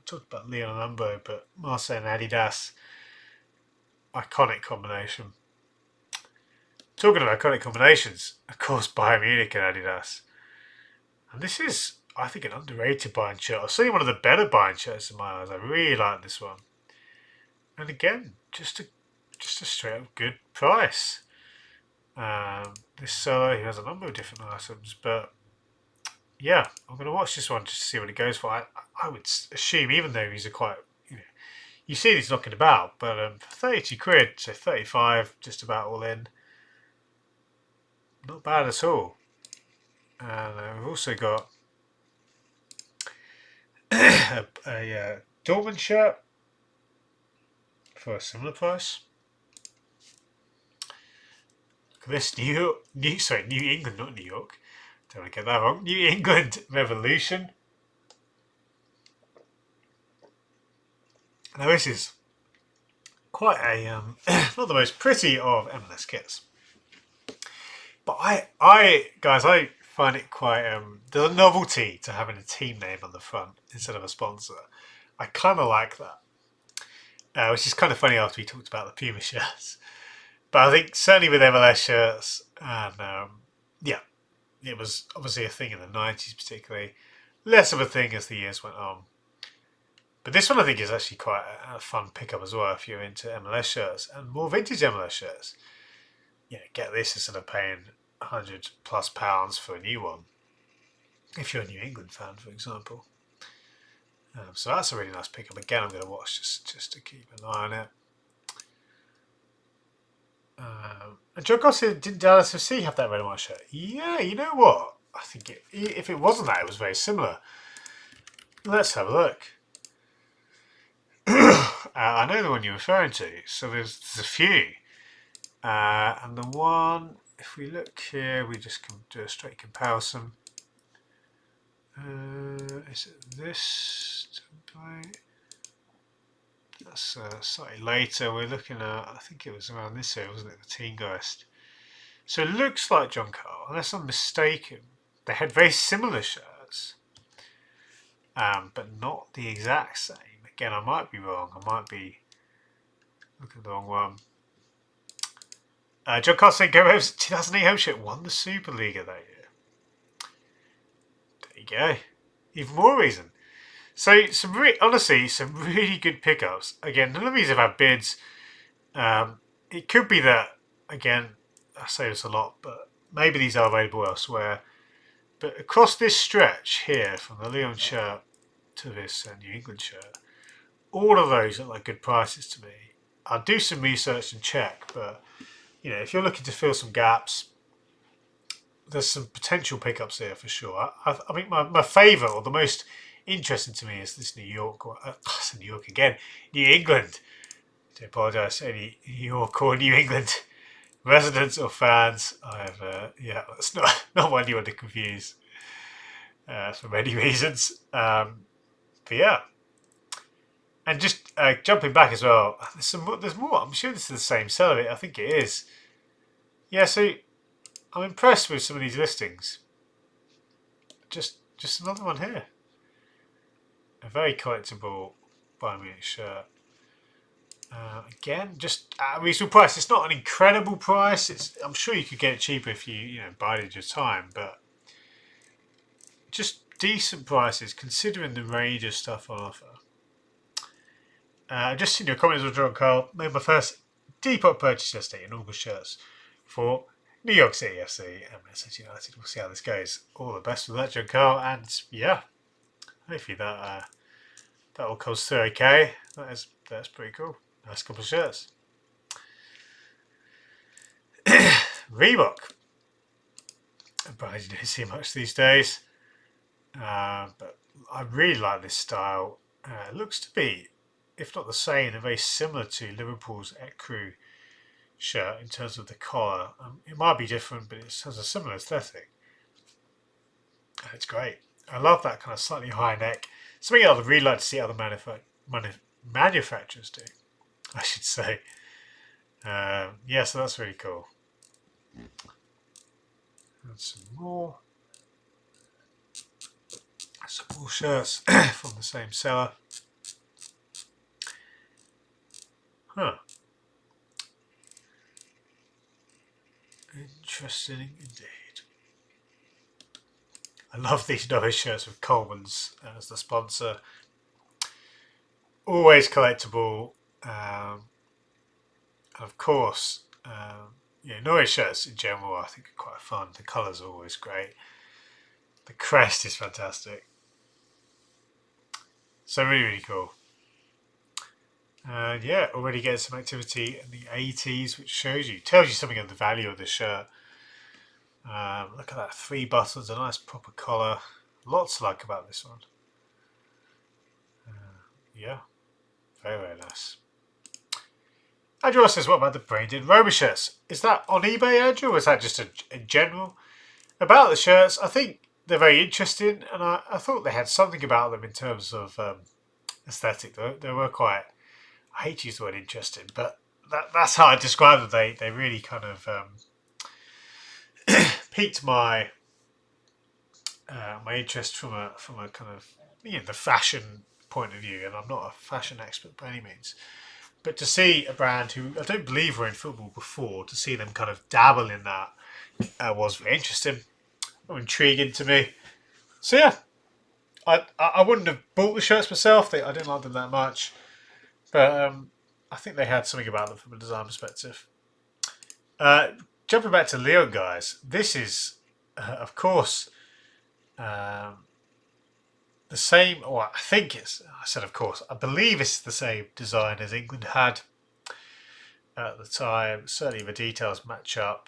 talked about Lyon and Umbo, but Marseille and Adidas, iconic combination. Talking of iconic combinations, of course, Bayern Munich and Adidas. And this is, I think, an underrated Bayern shirt. I've seen one of the better Bayern shirts in my eyes. I really like this one. And again, just a straight up good price. This seller, he has a number of different items, but yeah, I'm going to watch this one just to see what it goes for. I would assume, even though these are quite, you see these knocking about, but for 32 quid, so 35, just about all in. Not bad at all. And we've also got a Dortmund shirt for a similar price. Look at this New England, not New York. Don't want to get that wrong. New England Revolution. Now this is quite a not the most pretty of MLS kits, but I find it quite there's a novelty to having a team name on the front instead of a sponsor. I kind of like that, which is kind of funny after we talked about the Puma shirts. But I think certainly with MLS shirts, and yeah, it was obviously a thing in the 90s, particularly less of a thing as the years went on. But this one I think is actually quite a fun pickup as well if you're into MLS shirts and more vintage MLS shirts. You know, get this instead of paying £100+ for a new one. If you're a New England fan, for example. So that's a really nice pickup. Again, I'm going to watch just to keep an eye on it. And Joe Gossett, didn't Dallas FC have that red and white shirt? Yeah, you know what? I think if it wasn't that, it was very similar. Let's have a look. I know the one you're referring to, so there's a few. And the one, if we look here, we just can do a straight comparison. Is it this template? That's slightly later. We're looking at, I think it was around this here, wasn't it? The Teen Geist. So it looks like John Carl, unless I'm mistaken. They had very similar shirts, but not the exact same. Again, I might be wrong. I might be looking at the wrong one. John Carl said Guerrero's 2008 home shirt won the Super League that year. There you go. Even more reason. So, honestly, some really good pickups. Again, none of these have had bids. It could be that, again, I say this a lot, but maybe these are available elsewhere. But across this stretch here, from the Lyon shirt to this New England shirt, all of those look like good prices to me. I'll do some research and check, but you know, if you're looking to fill some gaps, there's some potential pickups here for sure. I think my favourite, or the most interesting to me, is this New York, New York again, New England. I apologise to any New York or New England residents or fans. I have, yeah, that's not one you want to confuse for many reasons. But yeah, and just jumping back as well, there's more. I'm sure this is the same seller. I think it is. Yeah, so I'm impressed with some of these listings. Just another one here. A very collectible Bayern Munich shirt. Again, just at a reasonable price. It's not an incredible price. I'm sure you could get it cheaper if you buy it at your time, but just decent prices considering the range of stuff on offer. Just seen your comments with John Carl. Made my first Depot purchase yesterday in August shirts for New York City FC and Manchester United. We'll see how this goes. All the best with that, John Carl, and yeah, hopefully that all comes through okay. That's pretty cool. Nice couple of shirts. Reebok. I probably don't see much these days, but I really like this style. It looks to be, if not the same, they're very similar to Liverpool's Ecru shirt in terms of the collar. It might be different, but it has a similar aesthetic. And it's great. I love that kind of slightly high neck. Something I'd really like to see other manufacturers do, I should say. Yeah, so that's really cool. And some more shirts from the same seller. Huh. Interesting indeed. I love these Norwich shirts with Coleman's as the sponsor. Always collectible. And of course, Norwich shirts in general I think are quite fun. The colours are always great. The crest is fantastic. So really, really cool. And yeah, already getting some activity in the 80s, which tells you something of the value of the shirt. Look at that, 3 buttons, a nice proper collar. Lots to like about this one. Yeah, very, very nice. Andrew says, what about the branded Roma shirts? Is that on eBay, Andrew, or is that just in general? About the shirts, I think they're very interesting, and I thought they had something about them in terms of aesthetic. They were quite, I hate to use the word interesting, but that's how I describe them. They really kind of piqued my interest from a kind of the fashion point of view, and I'm not a fashion expert by any means. But to see a brand who I don't believe were in football before, to see them kind of dabble in that was very interesting, or intriguing to me. So yeah, I wouldn't have bought the shirts myself. I didn't like them that much, but I think they had something about them from a design perspective. Jumping back to Lyon, guys, this is of course the same, or I think it's, I said of course, I believe it's the same design as England had at the time. Certainly the details match up.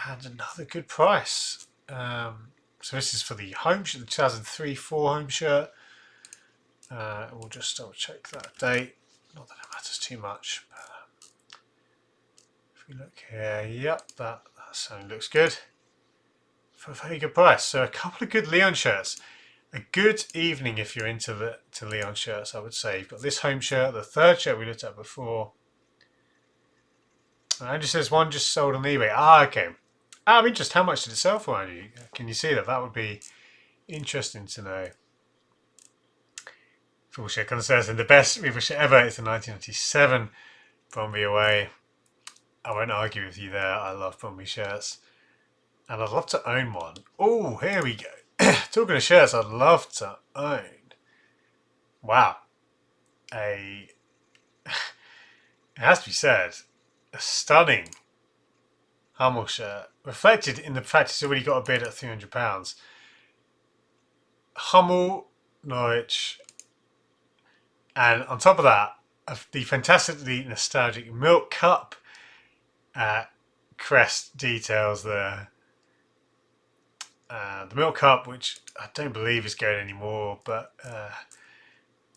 And another good price. So this is for the home shirt, the 2003-04 home shirt. We'll just double check that date. Not that it matters too much. But if we look here, yep, that certainly looks good. for a very good price. So a couple of good Lyon shirts. A good evening if you're into the Lyon shirts, I would say. You've got this home shirt, the third shirt we looked at before. Andrew says one just sold on eBay. Okay. I'm interested. How much did it sell for, Andrew? Can you see that? That would be interesting to know. Full shirt concerns and the best Reaver shirt ever is the 1997 Bromby away. I won't argue with you there. I love Bromby shirts. And I'd love to own one. Oh, here we go. Talking of shirts, I'd love to own. Wow. It has to be said, a stunning Hummel shirt. Reflected in the fact it's already got a bid at £300. Hummel, Norwich. And on top of that, the fantastically nostalgic Milk Cup crest details there. The Milk Cup, which I don't believe is going anymore, but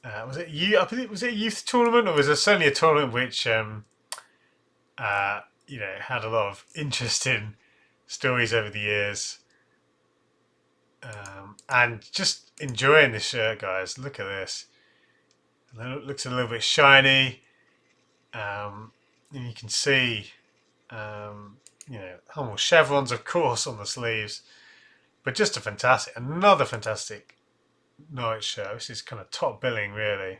was it I believe was it a youth tournament, or was it certainly a tournament which had a lot of interesting stories over the years. And just enjoying this shirt, guys. Look at this. It looks a little bit shiny. And you can see, Hummel chevrons, of course, on the sleeves. But just another fantastic Norwich shirt. This is kind of top billing, really.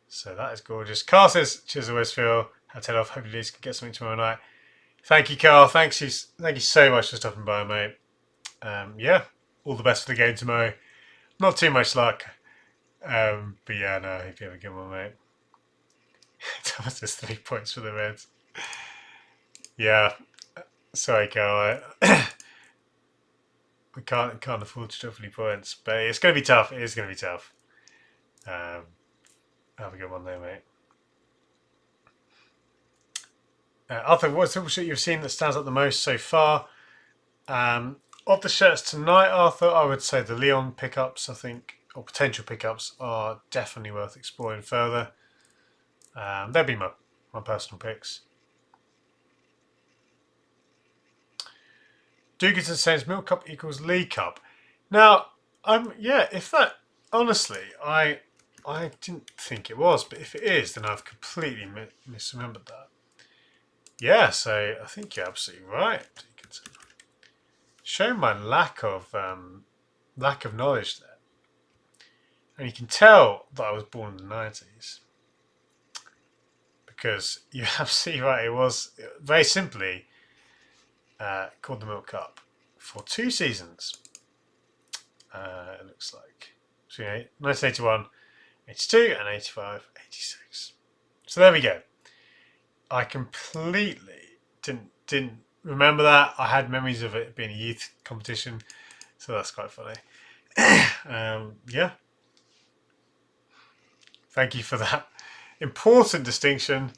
So that is gorgeous. Carl says, cheers always, Phil. I'll tell off. Hopefully, Liz can get something tomorrow night. Thank you, Carl. Thank you so much for stopping by, mate. Yeah, all the best for the game tomorrow. Not too much luck. But yeah, no, hope you have a good one, mate. Thomas says 3 points for the Reds. Yeah, sorry, Carl. We can't afford to drop any points, but it's going to be tough. It is going to be tough. Have a good one there, mate. Arthur, what's the shirt you've seen that stands out the most so far? Of the shirts tonight, Arthur, I would say the Lyon pickups, I think, or potential pickups, are definitely worth exploring further. They'll be my personal picks. Duganson says Milk Cup equals League Cup. Now, if that, honestly, I didn't think it was, but if it is, then I've completely misremembered that. Yeah, so I think you're absolutely right, Duganson. Showing my lack of knowledge there. And you can tell that I was born in the 90s. Because you're absolutely right, it was very simply called the Milk Cup for 2 seasons. It looks like between 1981, 82 and 85, 86. So there we go. I completely didn't remember that. I had memories of it being a youth competition, so that's quite funny. Yeah. Thank you for that important distinction.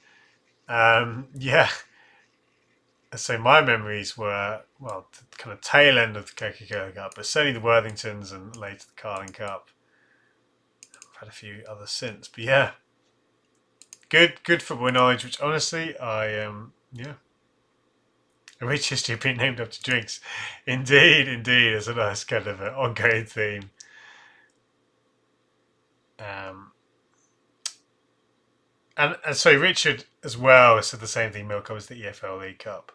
Yeah. So my memories were, well, the kind of tail end of the Coca-Cola Cup, but certainly the Worthingtons and later the Carling Cup. I've had a few others since, but yeah. Good football knowledge, which honestly, a rich history of being named after drinks. Indeed, it's a nice kind of an ongoing theme. And so Richard as well said the same thing. Milk Cup was the EFL League Cup.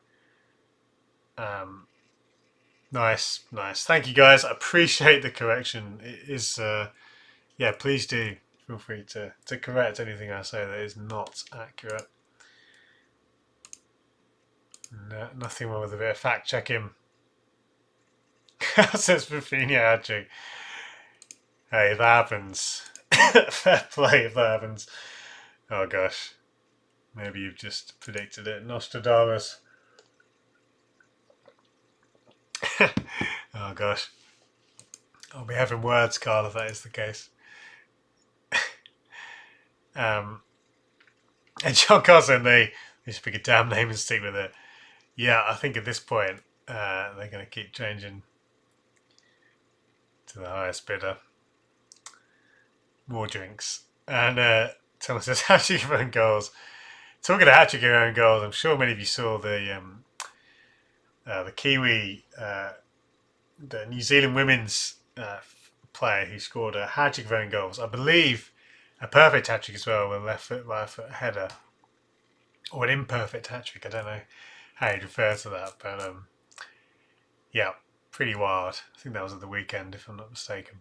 Nice. Thank you, guys. I appreciate the correction. It is, please do feel free to correct anything I say that is not accurate. No, nothing wrong with a bit of fact checking. Says Rafinha hat-trick. Hey, if that happens. Fair play if that happens. Oh gosh. Maybe you've just predicted it. Nostradamus. Oh gosh. I'll be having words, Carl, if that is the case. And John Carson, they should pick a damn name and stick with it. Yeah, I think at this point, they're going to keep changing to the highest bidder. More drinks. And Thomas says, hat-trick of own goals. Talking of hat-trick of own goals, I'm sure many of you saw the the Kiwi, the New Zealand women's player who scored a hat-trick of own goals. I believe a perfect hat-trick as well with a left foot, right foot header. Or an imperfect hat-trick. I don't know how you'd refer to that. But yeah, pretty wild. I think that was at the weekend, if I'm not mistaken.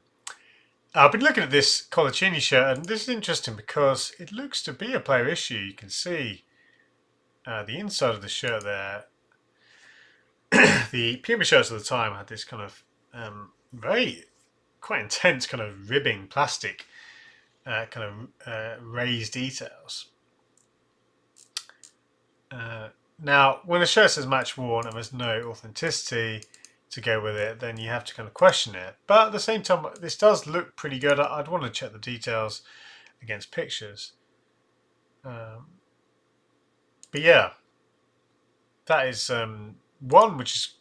I've been looking at this Colaccini shirt, and this is interesting because it looks to be a player issue. You can see the inside of the shirt there. The Puma shirts at the time had this kind of very quite intense kind of ribbing plastic kind of raised details. Now, when a shirt says match worn and there's no authenticity to go with it, then you have to kind of question it. But at the same time, this does look pretty good. I'd want to check the details against pictures. But yeah, that is one which is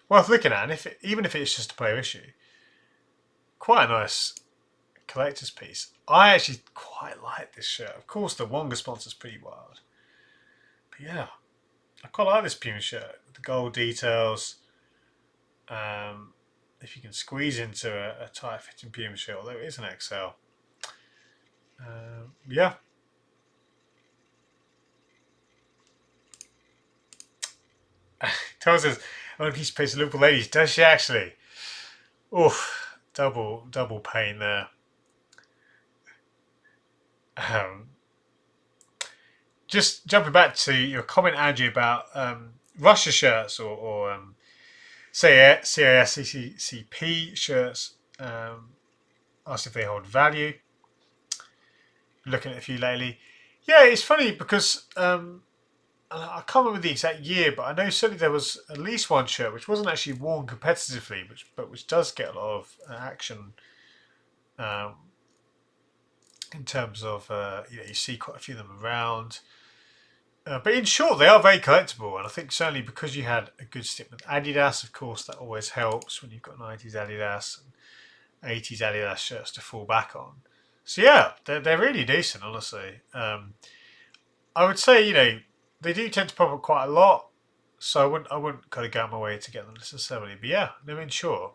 worth looking at. And even if it's just a player issue, quite a nice collector's piece. I actually quite like this shirt. Of course, the Wonga sponsor's pretty wild. But yeah, I quite like this Puma shirt. The gold details. If you can squeeze into a tight fitting Puma shirt, although it is an XL. Yeah. Tells us, oh, piece of paper, Liverpool ladies. Does she actually? Oof, double pain there. Just jumping back to your comment, Andrew, about Russia shirts or CASCCP shirts. Asked if they hold value. Looking at a few lately. Yeah, it's funny because I can't remember the exact year, but I know certainly there was at least one shirt which wasn't actually worn competitively, but which does get a lot of action. In terms of you see quite a few of them around. But in short, they are very collectible, and I think certainly because you had a good stint with Adidas, of course, that always helps when you've got 90s Adidas and 80s Adidas shirts to fall back on. So yeah, they're really decent, honestly. I would say they do tend to pop up quite a lot, so I wouldn't kind of go out my way to get them necessarily. But yeah, I mean, sure,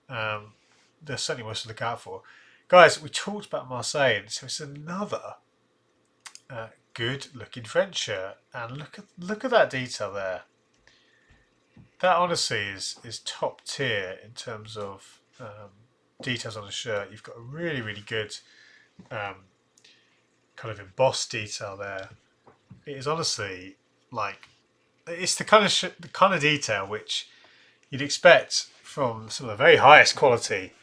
there's certainly worth to look out for. Guys, we talked about Marseille, so it's another good-looking French shirt, and look at that detail there. That honestly is top tier in terms of details on the shirt. You've got a really good kind of embossed detail there. It is honestly it's the kind of detail which you'd expect from some of the very highest quality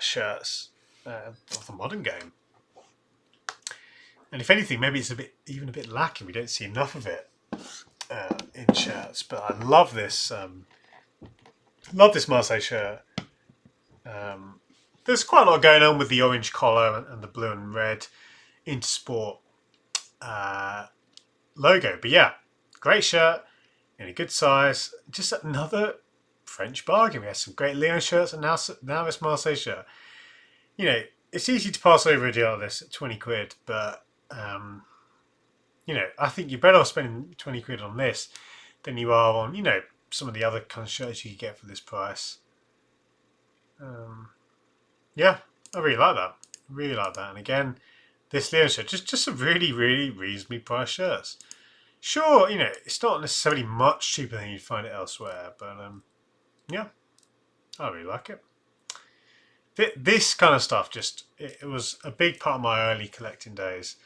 shirts of the modern game. And if anything, maybe it's even a bit lacking. We don't see enough of it in shirts. But I love this Marseille shirt. There's quite a lot going on with the orange collar and the blue and red Intersport logo. But yeah, great shirt in a good size. Just another French bargain. We had some great Lyon shirts, and now this Marseille shirt. It's easy to pass over a deal like this at 20 quid, but I think you're better off spending 20 quid on this than you are on, some of the other kind of shirts you could get for this price. Yeah, I really like that. Really like that. And again, this Lyon shirt, just some really reasonably priced shirts. Sure, it's not necessarily much cheaper than you'd find it elsewhere, but yeah, I really like it. This kind of stuff it was a big part of my early collecting days,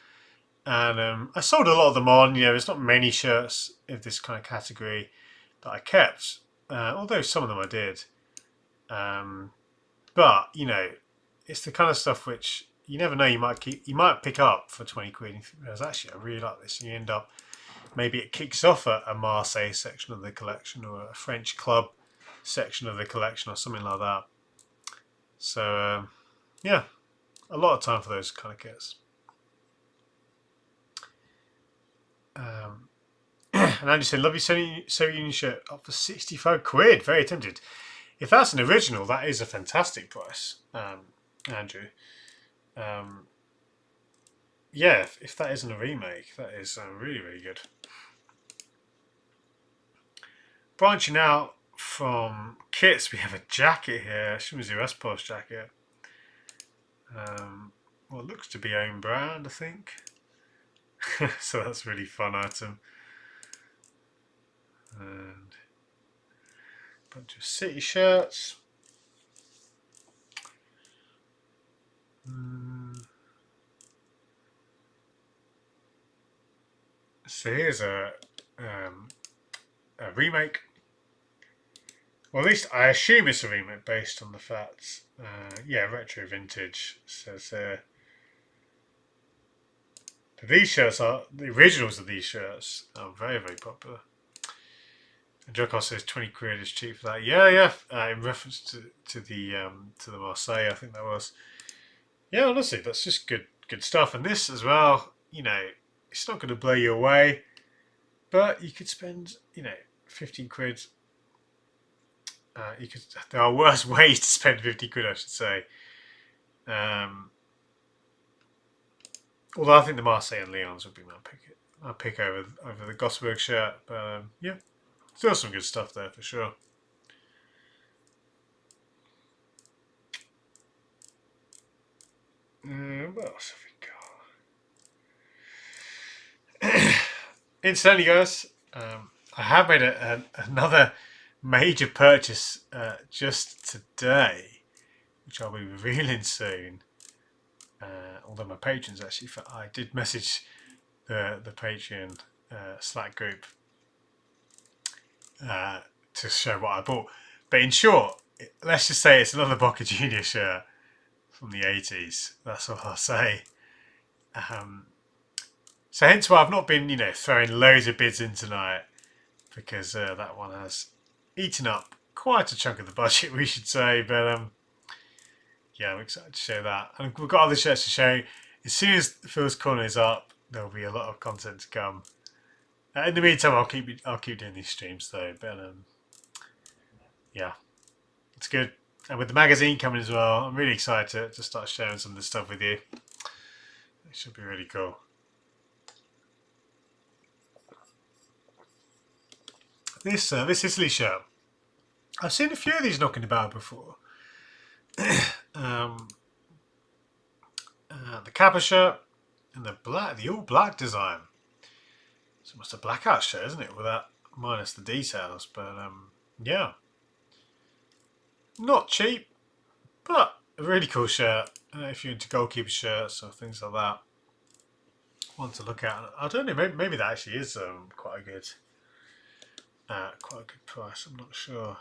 and I sold a lot of them on. There's not many shirts of this kind of category that I kept, although some of them I did. But it's the kind of stuff which you never know. You might pick up for 20 quid. And think, actually, I really like this, and you end up maybe it kicks off a Marseille section of the collection or a French club section of the collection or something like that. So, yeah, a lot of time for those kind of kits. And Andrew said, lovely Soviet Union shirt up for 65 quid. Very tempted. If that's an original, that is a fantastic price, Andrew. Yeah, if that isn't a remake, that is really good. branching out from kits, we have a jacket here, Shimizu S-Pulse jacket. What looks to be own brand, I think. So that's a really fun item. And a bunch of City shirts. So here's a remake. Well, at least I assume it's a remake based on the facts. Yeah, retro vintage says there. These shirts are the originals of these shirts are very, very popular. And Jokos says 20 quid is cheap for that. Yeah. In reference to the Marseille, I think that was. Yeah, honestly, that's just good stuff. And this as well, it's not going to blow you away, but you could spend 15 quid. There are worse ways to spend 50 quid, I should say. Although I think the Marseille and Lyons would be my pick over the Gothenburg shirt. But yeah, still some good stuff there for sure. What else have we got? Incidentally, guys, I have made another major purchase just today, which I'll be revealing soon. Although my patrons actually, I did message the Patreon Slack group to show what I bought. But in short, let's just say it's another Boca Junior shirt from the 80s. That's all I'll say. So hence why I've not been, throwing loads of bids in tonight, because that one has eaten up quite a chunk of the budget, we should say. But yeah, I'm excited to show that. And we've got other shirts to show. As soon as Phil's Corner is up, there'll be a lot of content to come. In the meantime, I'll keep doing these streams though. But yeah, it's good. And with the magazine coming as well, I'm really excited to start sharing some of this stuff with you. It should be really cool. This Italy shirt, I've seen a few of these knocking about before. The Kappa shirt and the all black design. It's almost a blackout shirt, isn't it? With that minus the details, but yeah, not cheap, but a really cool shirt. If you're into goalkeeper shirts or things like that, one to look at. I don't know. Maybe that actually is quite a good price. I'm not sure.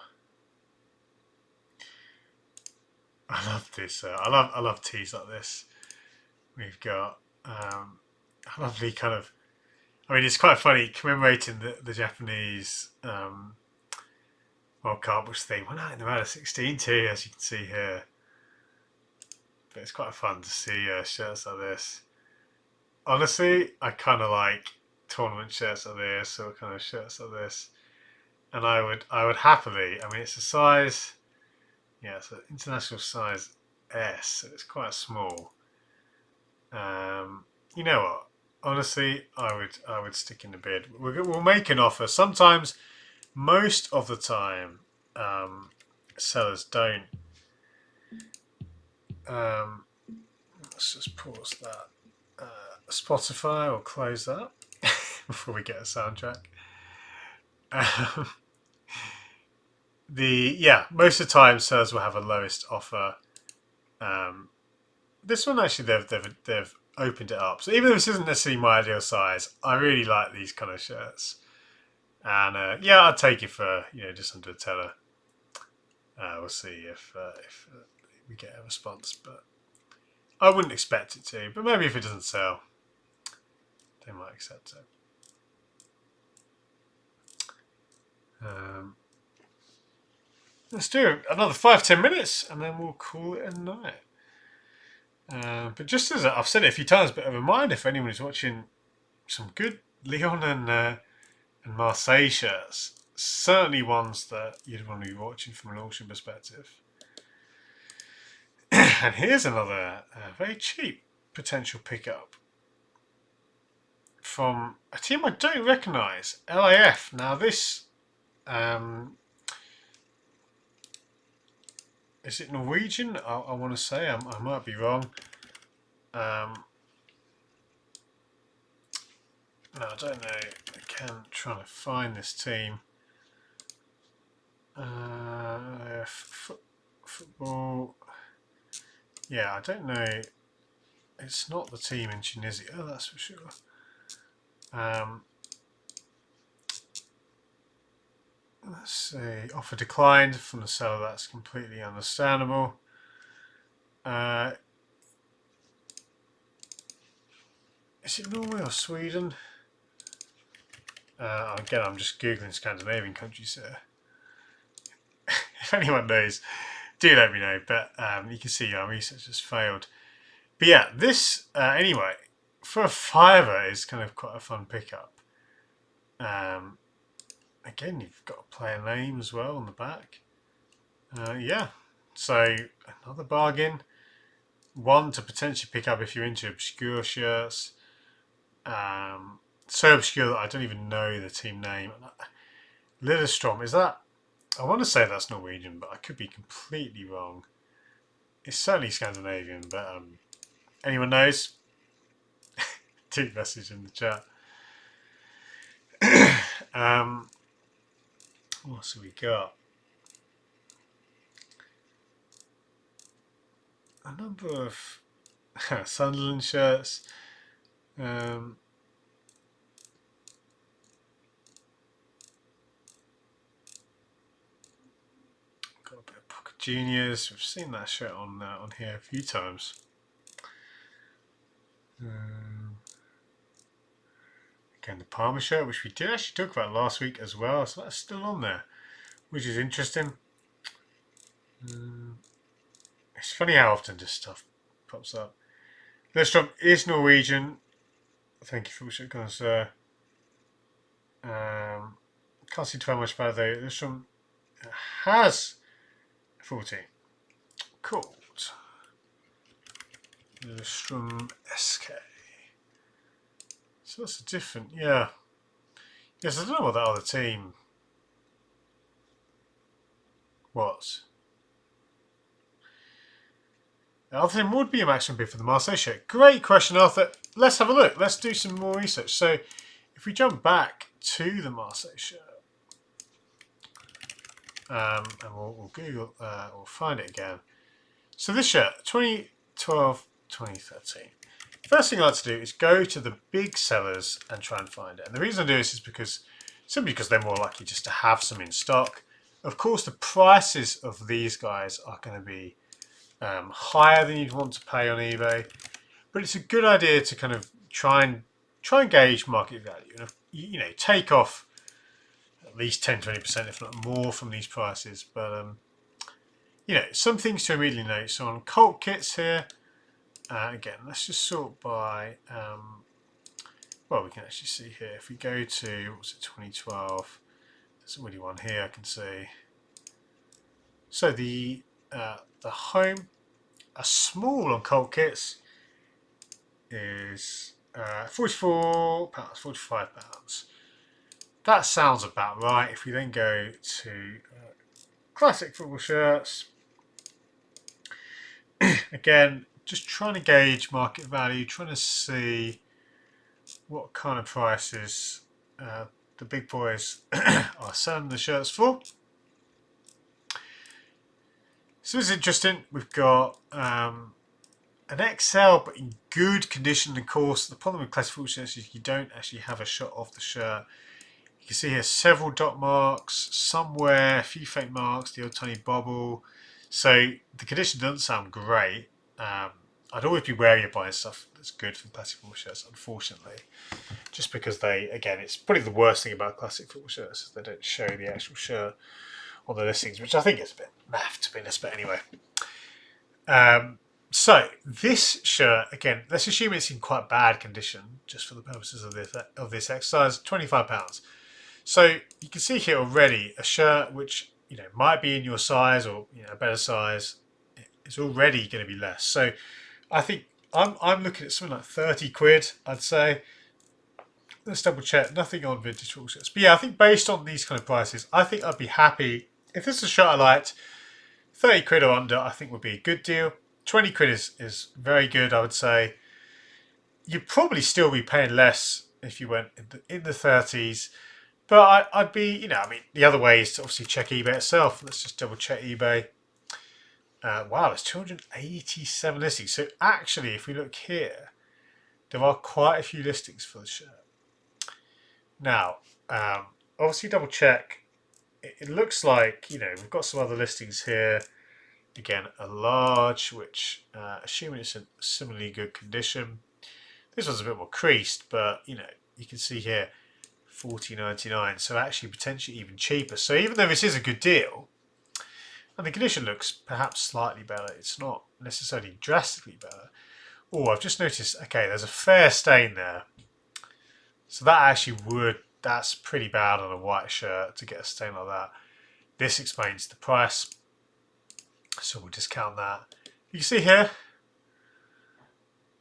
I love this. I love tees like this. We've got a lovely kind of. I mean, it's quite funny commemorating the Japanese World Cup, which they went out in the round of 16 too, as you can see here. But it's quite fun to see shirts like this. Honestly, I kind of like tournament shirts like this, or kind of shirts like this, and I would happily. I mean, it's a size. Yeah, it's an international size S, so it's quite small. You know what? Honestly, I would stick in the bid. We'll make an offer. Sometimes, most of the time, sellers don't. Let's just pause that. Spotify, or close that before we get a soundtrack. Most of the time sellers will have a lowest offer. This one actually they've opened it up. So even though this isn't necessarily my ideal size, I really like these kind of shirts. And I'd take it for just under a tenner. We'll see if we get a response, but I wouldn't expect it to. But maybe if it doesn't sell, they might accept it. Let's do another 5-10 minutes, and then we'll call it a night. But just as I've said it a few times, but a reminder for anyone who's watching some good Lyon and Marseille shirts, certainly ones that you'd want to be watching from an auction perspective. And here's another very cheap potential pickup from a team I don't recognise, LAF. Now this Is it Norwegian? I want to say. I might be wrong. No, I don't know. Again, trying to find this team. Football. Yeah, I don't know. It's not the team in Tunisia, that's for sure. Let's see. Offer declined from the seller. That's completely understandable. Is it Norway or Sweden? Again, I'm just Googling Scandinavian countries here. If anyone knows, do let me know. But you can see our research has failed. But yeah, this, anyway, for a fiver is kind of quite a fun pickup. Again, you've got a player name as well on the back. Yeah, so another bargain. One to potentially pick up if you're into obscure shirts. So obscure that I don't even know the team name. Lillestrøm, is that? I want to say that's Norwegian, but I could be completely wrong. It's certainly Scandinavian, but anyone knows? Do message in the chat. What else have we got? A number of Sunderland shirts. Got a bit of Pocket Juniors. We've seen that shirt on here a few times. Again, the Palmer shirt, which we did actually talk about last week as well, so that's still on there, which is interesting. It's funny how often this stuff pops up. Lillestrøm is Norwegian. Thank you for what you're going to say. Can't see too much about it though. Lillestrøm has 40. Cool. Lillestrøm SK. So that's a different, yeah. Yes, I don't know what that other team was. The other thing would be a maximum bid for the Marseille shirt. Great question, Arthur. Let's have a look. Let's do some more research. So, if we jump back to the Marseille shirt, and we'll Google, we'll find it again. So this shirt, 2012, 2013. First thing I like to do is go to the big sellers and try and find it. And the reason I do this is simply because they're more likely just to have some in stock. Of course, the prices of these guys are going to be higher than you'd want to pay on eBay, but it's a good idea to kind of try and gauge market value. And you know, take off at least 10-20%, if not more, from these prices. But you know, some things to immediately note. So on cult kits here. Again, let's just sort by, well, we can actually see here, if we go to, what was it, 2012, there's already one here I can see. So the home, a small on cult kits is £44, £45. That sounds about right. If we then go to classic football shirts, again, just trying to gauge market value, trying to see what kind of prices the big boys are selling the shirts for. So this is interesting. We've got an XL, but in good condition, of course. The problem with classic football shirts is you don't actually have a shot of the shirt. You can see here several dot marks, somewhere, a few faint marks, the old tiny bubble. So the condition doesn't sound great. I'd always be wary of buying stuff that's good from classic football shirts, unfortunately. Just because again, it's probably the worst thing about classic football shirts is they don't show the actual shirt on the listings, which I think is a bit naff, to be honest, but anyway. So this shirt, again, let's assume it's in quite bad condition, just for the purposes of this exercise, £25. So you can see here already a shirt which, you know, might be in your size or, you know, a better size. It's already going to be less. So I think I'm looking at something like 30 quid, I'd say. let's double check. Nothing on vintage football shirts. But yeah, I think based on these kind of prices, I think I'd be happy. If this is a shirt I liked, 30 quid or under, I think would be a good deal. 20 quid is very good, I would say. You'd probably still be paying less if you went in the 30s. But I'd be, you know, I mean, the other way is to obviously check eBay itself. Let's just double check eBay. Wow, there's 287 listings. So actually, if we look here, there are quite a few listings for the shirt. Now, obviously double check. It looks like, you know, we've got some other listings here. Again, a large, which assuming it's in similarly good condition. This one's a bit more creased, but, you know, you can see here, $40.99. So actually potentially even cheaper. So even though this is a good deal, and the condition looks perhaps slightly better, it's not necessarily drastically better. Oh, I've just noticed, okay, there's a fair stain there. So that actually that's pretty bad on a white shirt to get a stain like that. This explains the price. So we'll discount that. You can see here.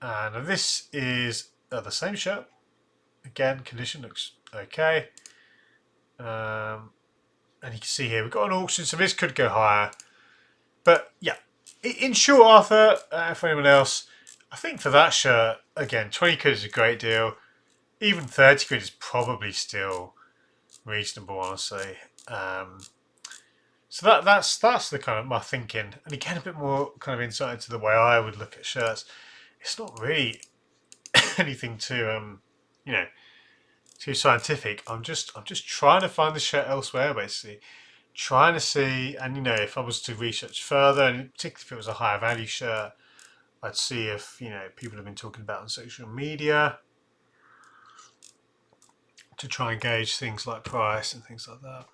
And this is the same shirt. Again, condition looks okay. And you can see here, we've got an auction, so this could go higher. But yeah, in short, Arthur, for anyone else, I think for that shirt, again, 20 quid is a great deal. Even 30 quid is probably still reasonable, honestly. So that's the kind of my thinking. And again, a bit more kind of insight into the way I would look at shirts. It's not really anything too, you know, too scientific. I'm just trying to find the shirt elsewhere, basically. Trying to see, and you know, if I was to research further, and particularly if it was a higher value shirt, I'd see if, you know, people have been talking about on social media to try and gauge things like price and things like that.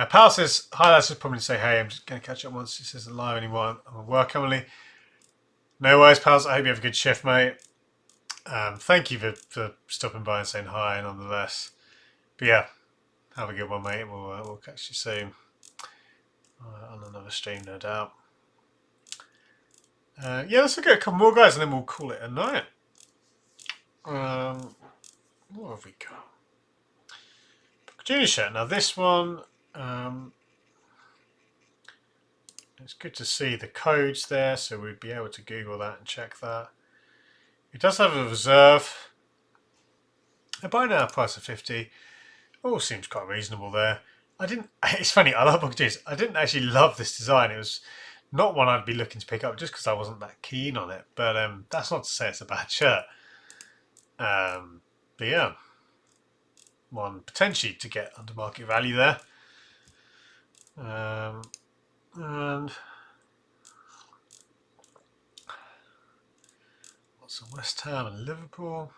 Pal says, hi lads, just probably say hey, I'm just going to catch up once this isn't live anymore. I'm at work currently. No worries, pals. I hope you have a good shift, mate. Thank you for stopping by and saying hi, nonetheless. But yeah, have a good one, mate. We'll catch you soon on another stream, no doubt. Yeah, let's look at a couple more guys and then we'll call it a night. What have we got? Junior shirt. Now this one, it's good to see the codes there, so we'd be able to Google that and check that. It does have a reserve. A buy now price of 50. All seems quite reasonable there. It's funny, I love book jeans. I didn't actually love this design. It was not one I'd be looking to pick up just because I wasn't that keen on it. But that's not to say it's a bad shirt. But yeah, one potentially to get under market value there. And lots of West Ham and Liverpool.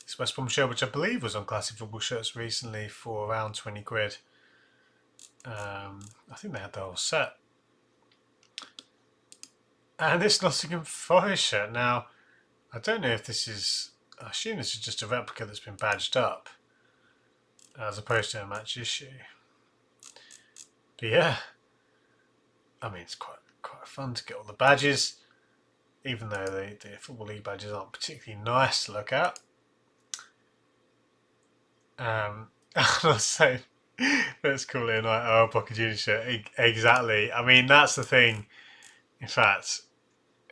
This West Brom shirt, which I believe was on Classic Football Shirts recently for around 20 quid. I think they had the whole set. And this Nottingham Forest shirt. Now, I don't know if this is, I assume this is just a replica that's been badged up as opposed to a match issue. But yeah, I mean, it's quite fun to get all the badges, even though the Football League badges aren't particularly nice to look at. I'll say, let's call it a night. Oh, Boca Juniors shirt. Exactly. I mean, that's the thing. In fact,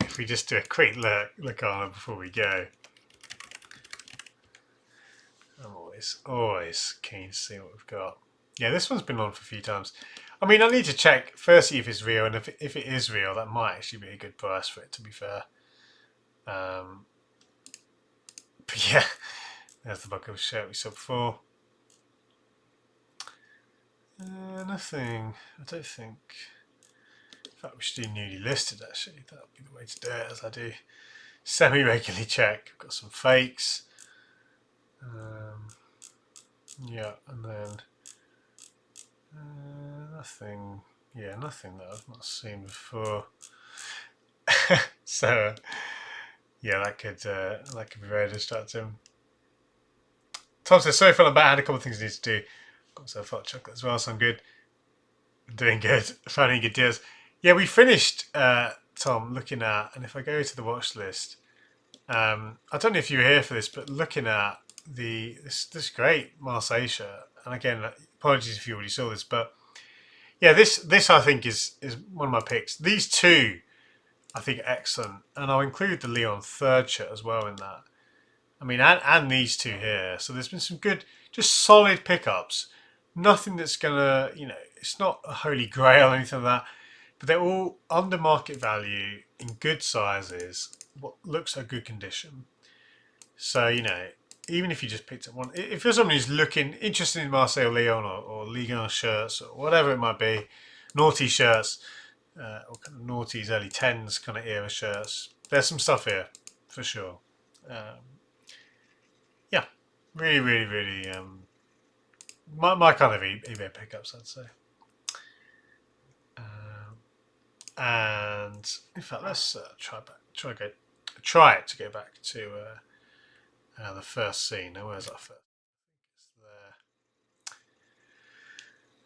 if we just do a quick look on it before we go. I'm always keen to see what we've got. Yeah, this one's been on for a few times. I mean, I need to check firstly if it's real, and if it is real, that might actually be a good price for it, to be fair. But yeah, there's the bucket of shirt we saw before. Nothing, I don't think. In fact, we should do newly listed, actually. That would be the way to do it, as I do semi-regularly check. We've got some fakes. Yeah, and then nothing. Yeah, nothing that I've not seen before. So yeah, that could be very distracting. Tom says, sorry for the bad. I had a couple of things I need to do. Got some hot chocolate as well, so I'm good. I'm doing good. Finding good deals. Yeah, we finished, Tom, looking at, and if I go to the watch list, I don't know if you were here for this, but looking at this great Marseille shirt, and again, apologies if you already saw this, but yeah, this I think is one of my picks. These two I think are excellent, and I'll include the Lyon third shirt as well in that. I mean, and these two here. So there's been some good, just solid pickups. Nothing that's gonna, it's not a holy grail or anything like that, but they're all under market value in good sizes. What looks a good condition. So even if you just picked up one, if you're someone who's looking interested in Marseille or Lyon or Ligue 1 shirts or whatever it might be, naughty shirts or kind of noughties, early tens kind of era shirts, there's some stuff here for sure. Yeah, really, really, really my kind of eBay pickups, I'd say. And in fact, let's try to go back to the first scene. Now, where's that first? It's there.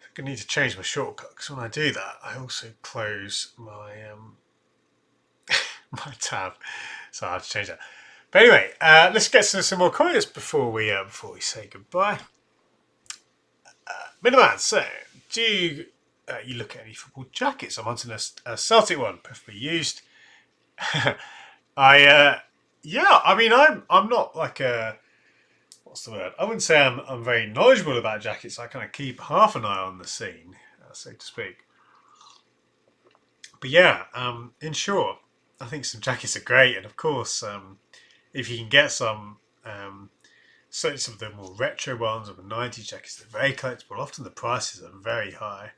I think I need to change my shortcut because when I do that, I also close my my tab, so I have to change that. But anyway, let's get to some more comments before we say goodbye. Miniman, so do you look at any football jackets? I'm wanting a Celtic one, preferably used. I mean, I'm not like a, what's the word? I wouldn't say I'm very knowledgeable about jackets. I kind of keep half an eye on the scene, so to speak. But yeah, in short, I think some jackets are great, and of course, if you can get some, certainly some of the more retro ones or the 90s jackets, they're very collectible. Often the prices are very high.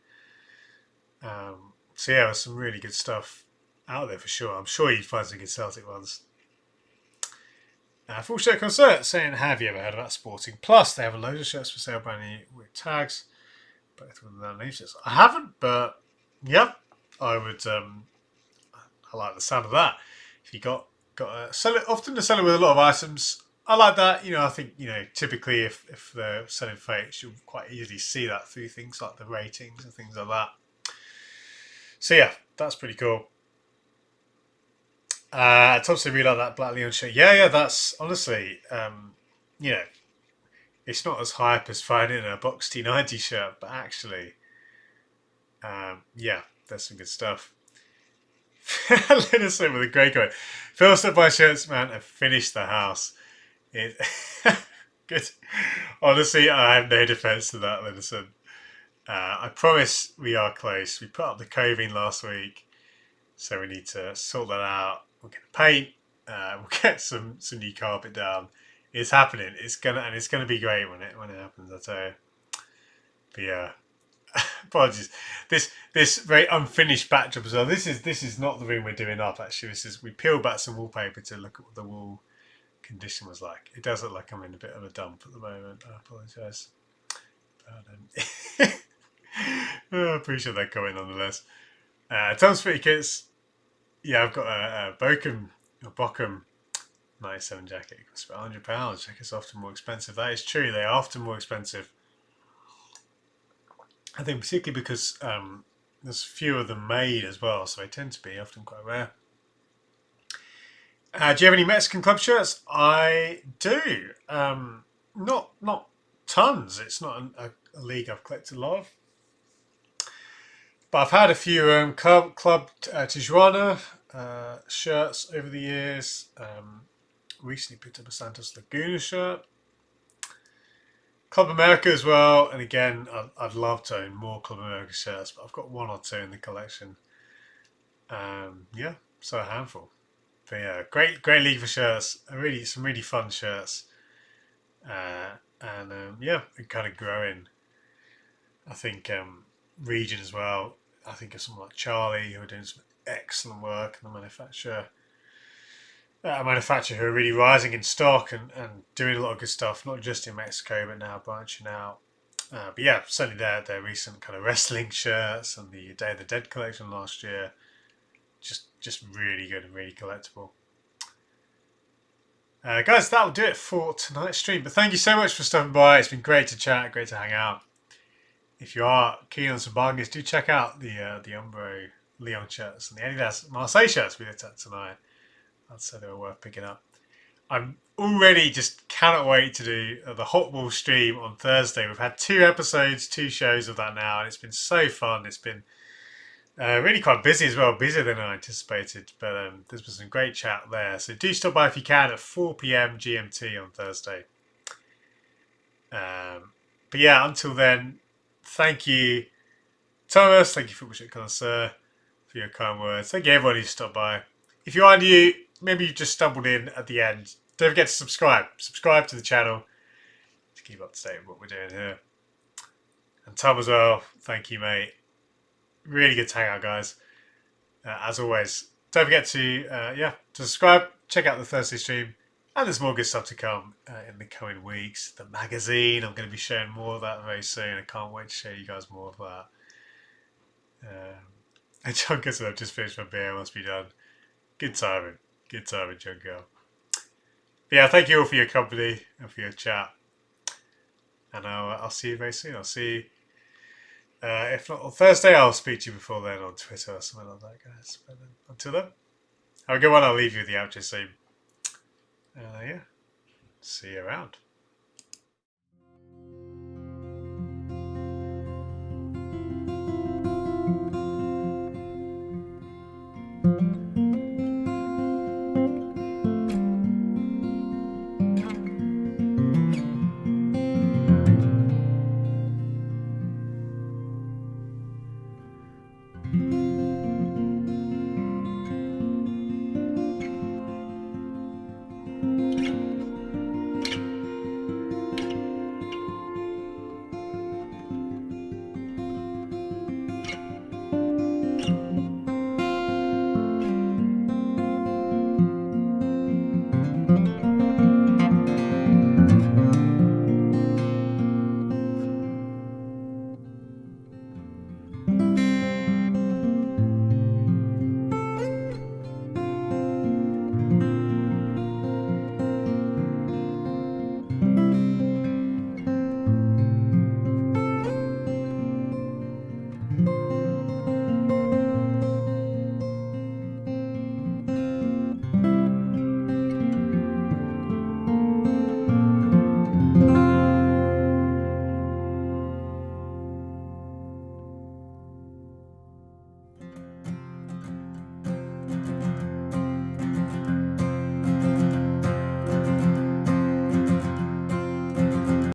So yeah, there's some really good stuff out there for sure. I'm sure you'd find some good Celtic ones. Full shirt concert saying, have you ever heard about Sporting Plus? They have a load of shirts for sale, brand new with tags, both with their leaflets. I haven't, but yep, I would. I like the sound of that. If you got a seller, often the seller with a lot of items, I like that. I think typically if they're selling fakes, you'll quite easily see that through things like the ratings and things like that. So yeah, that's pretty cool. Thompson really like that Black Leon shirt. Yeah, that's honestly, it's not as hype as finding a Box T90 shirt, but actually, yeah, there's some good stuff. Linus with a great comment. First up my shirts, man, and finished the house. It good. Honestly, I have no defense to that, Linison. I promise we are close. We put up the coving last week, so we need to sort that out. We're going to paint. We'll get some new carpet down. It's happening. It's gonna be great when it happens. I tell you. But yeah, apologies. This very unfinished backdrop as well. This is not the room we're doing up. Actually, we peeled back some wallpaper to look at what the wall condition was like. It does look like I'm in a bit of a dump at the moment. I apologise. I appreciate that comment nonetheless. Tom's Pretty Kits. Yeah, I've got a Bochum 97 jacket. It costs about £100. Jackets are often more expensive. That is true. They are often more expensive. I think particularly because there's fewer of them made as well, so they tend to be often quite rare. Do you have any Mexican club shirts? I do. Not tons. It's not a league I've collected a lot of. But I've had a few Club Tijuana shirts over the years. Recently picked up a Santos Laguna shirt. Club America as well. And again, I'd love to own more Club America shirts, but I've got one or two in the collection. Yeah, so a handful. But yeah, great league for shirts. Some really fun shirts. Yeah, kind of growing. I think region as well. I think of someone like Charlie who are doing some excellent work in the manufacturer. A manufacturer who are really rising in stock and doing a lot of good stuff, not just in Mexico but now branching out. But yeah, certainly their recent kind of wrestling shirts and the Day of the Dead collection last year, just really good and really collectible. Guys, that'll do it for tonight's stream. But thank you so much for stopping by. It's been great to chat, great to hang out. If you are keen on some bargains, do check out the Umbro Lyon shirts and the Adidas Marseille shirts we looked at tonight. I'd say they were worth picking up. I'm already just cannot wait to do the Hot Wall stream on Thursday. We've had 2 episodes, 2 shows of that now, and it's been so fun. It's been really quite busy as well, busier than I anticipated. But there's been some great chat there. So do stop by if you can at 4 p.m. GMT on Thursday. But yeah, until then, thank you, Thomas. Thank you, Football Shit Connoisseur, for your kind words. Thank you, everyone who stopped by. If you are new, maybe you just stumbled in at the end, don't forget to subscribe. Subscribe to the channel to keep up to date with what we're doing here. And Tom as well, thank you, mate. Really good to hang out, guys. As always, don't forget to subscribe, check out the Thursday stream, and there's more good stuff to come in the coming weeks. The magazine, I'm going to be sharing more of that very soon. I can't wait to show you guys more of that. And John said, I've just finished my beer, must be done. Good timing, John Girl. But yeah, thank you all for your company and for your chat. And I'll see you very soon. I'll see you. If not on Thursday, I'll speak to you before then on Twitter or something like that, guys. But until then, have a good one. I'll leave you with the outro scene. Yeah, see you around.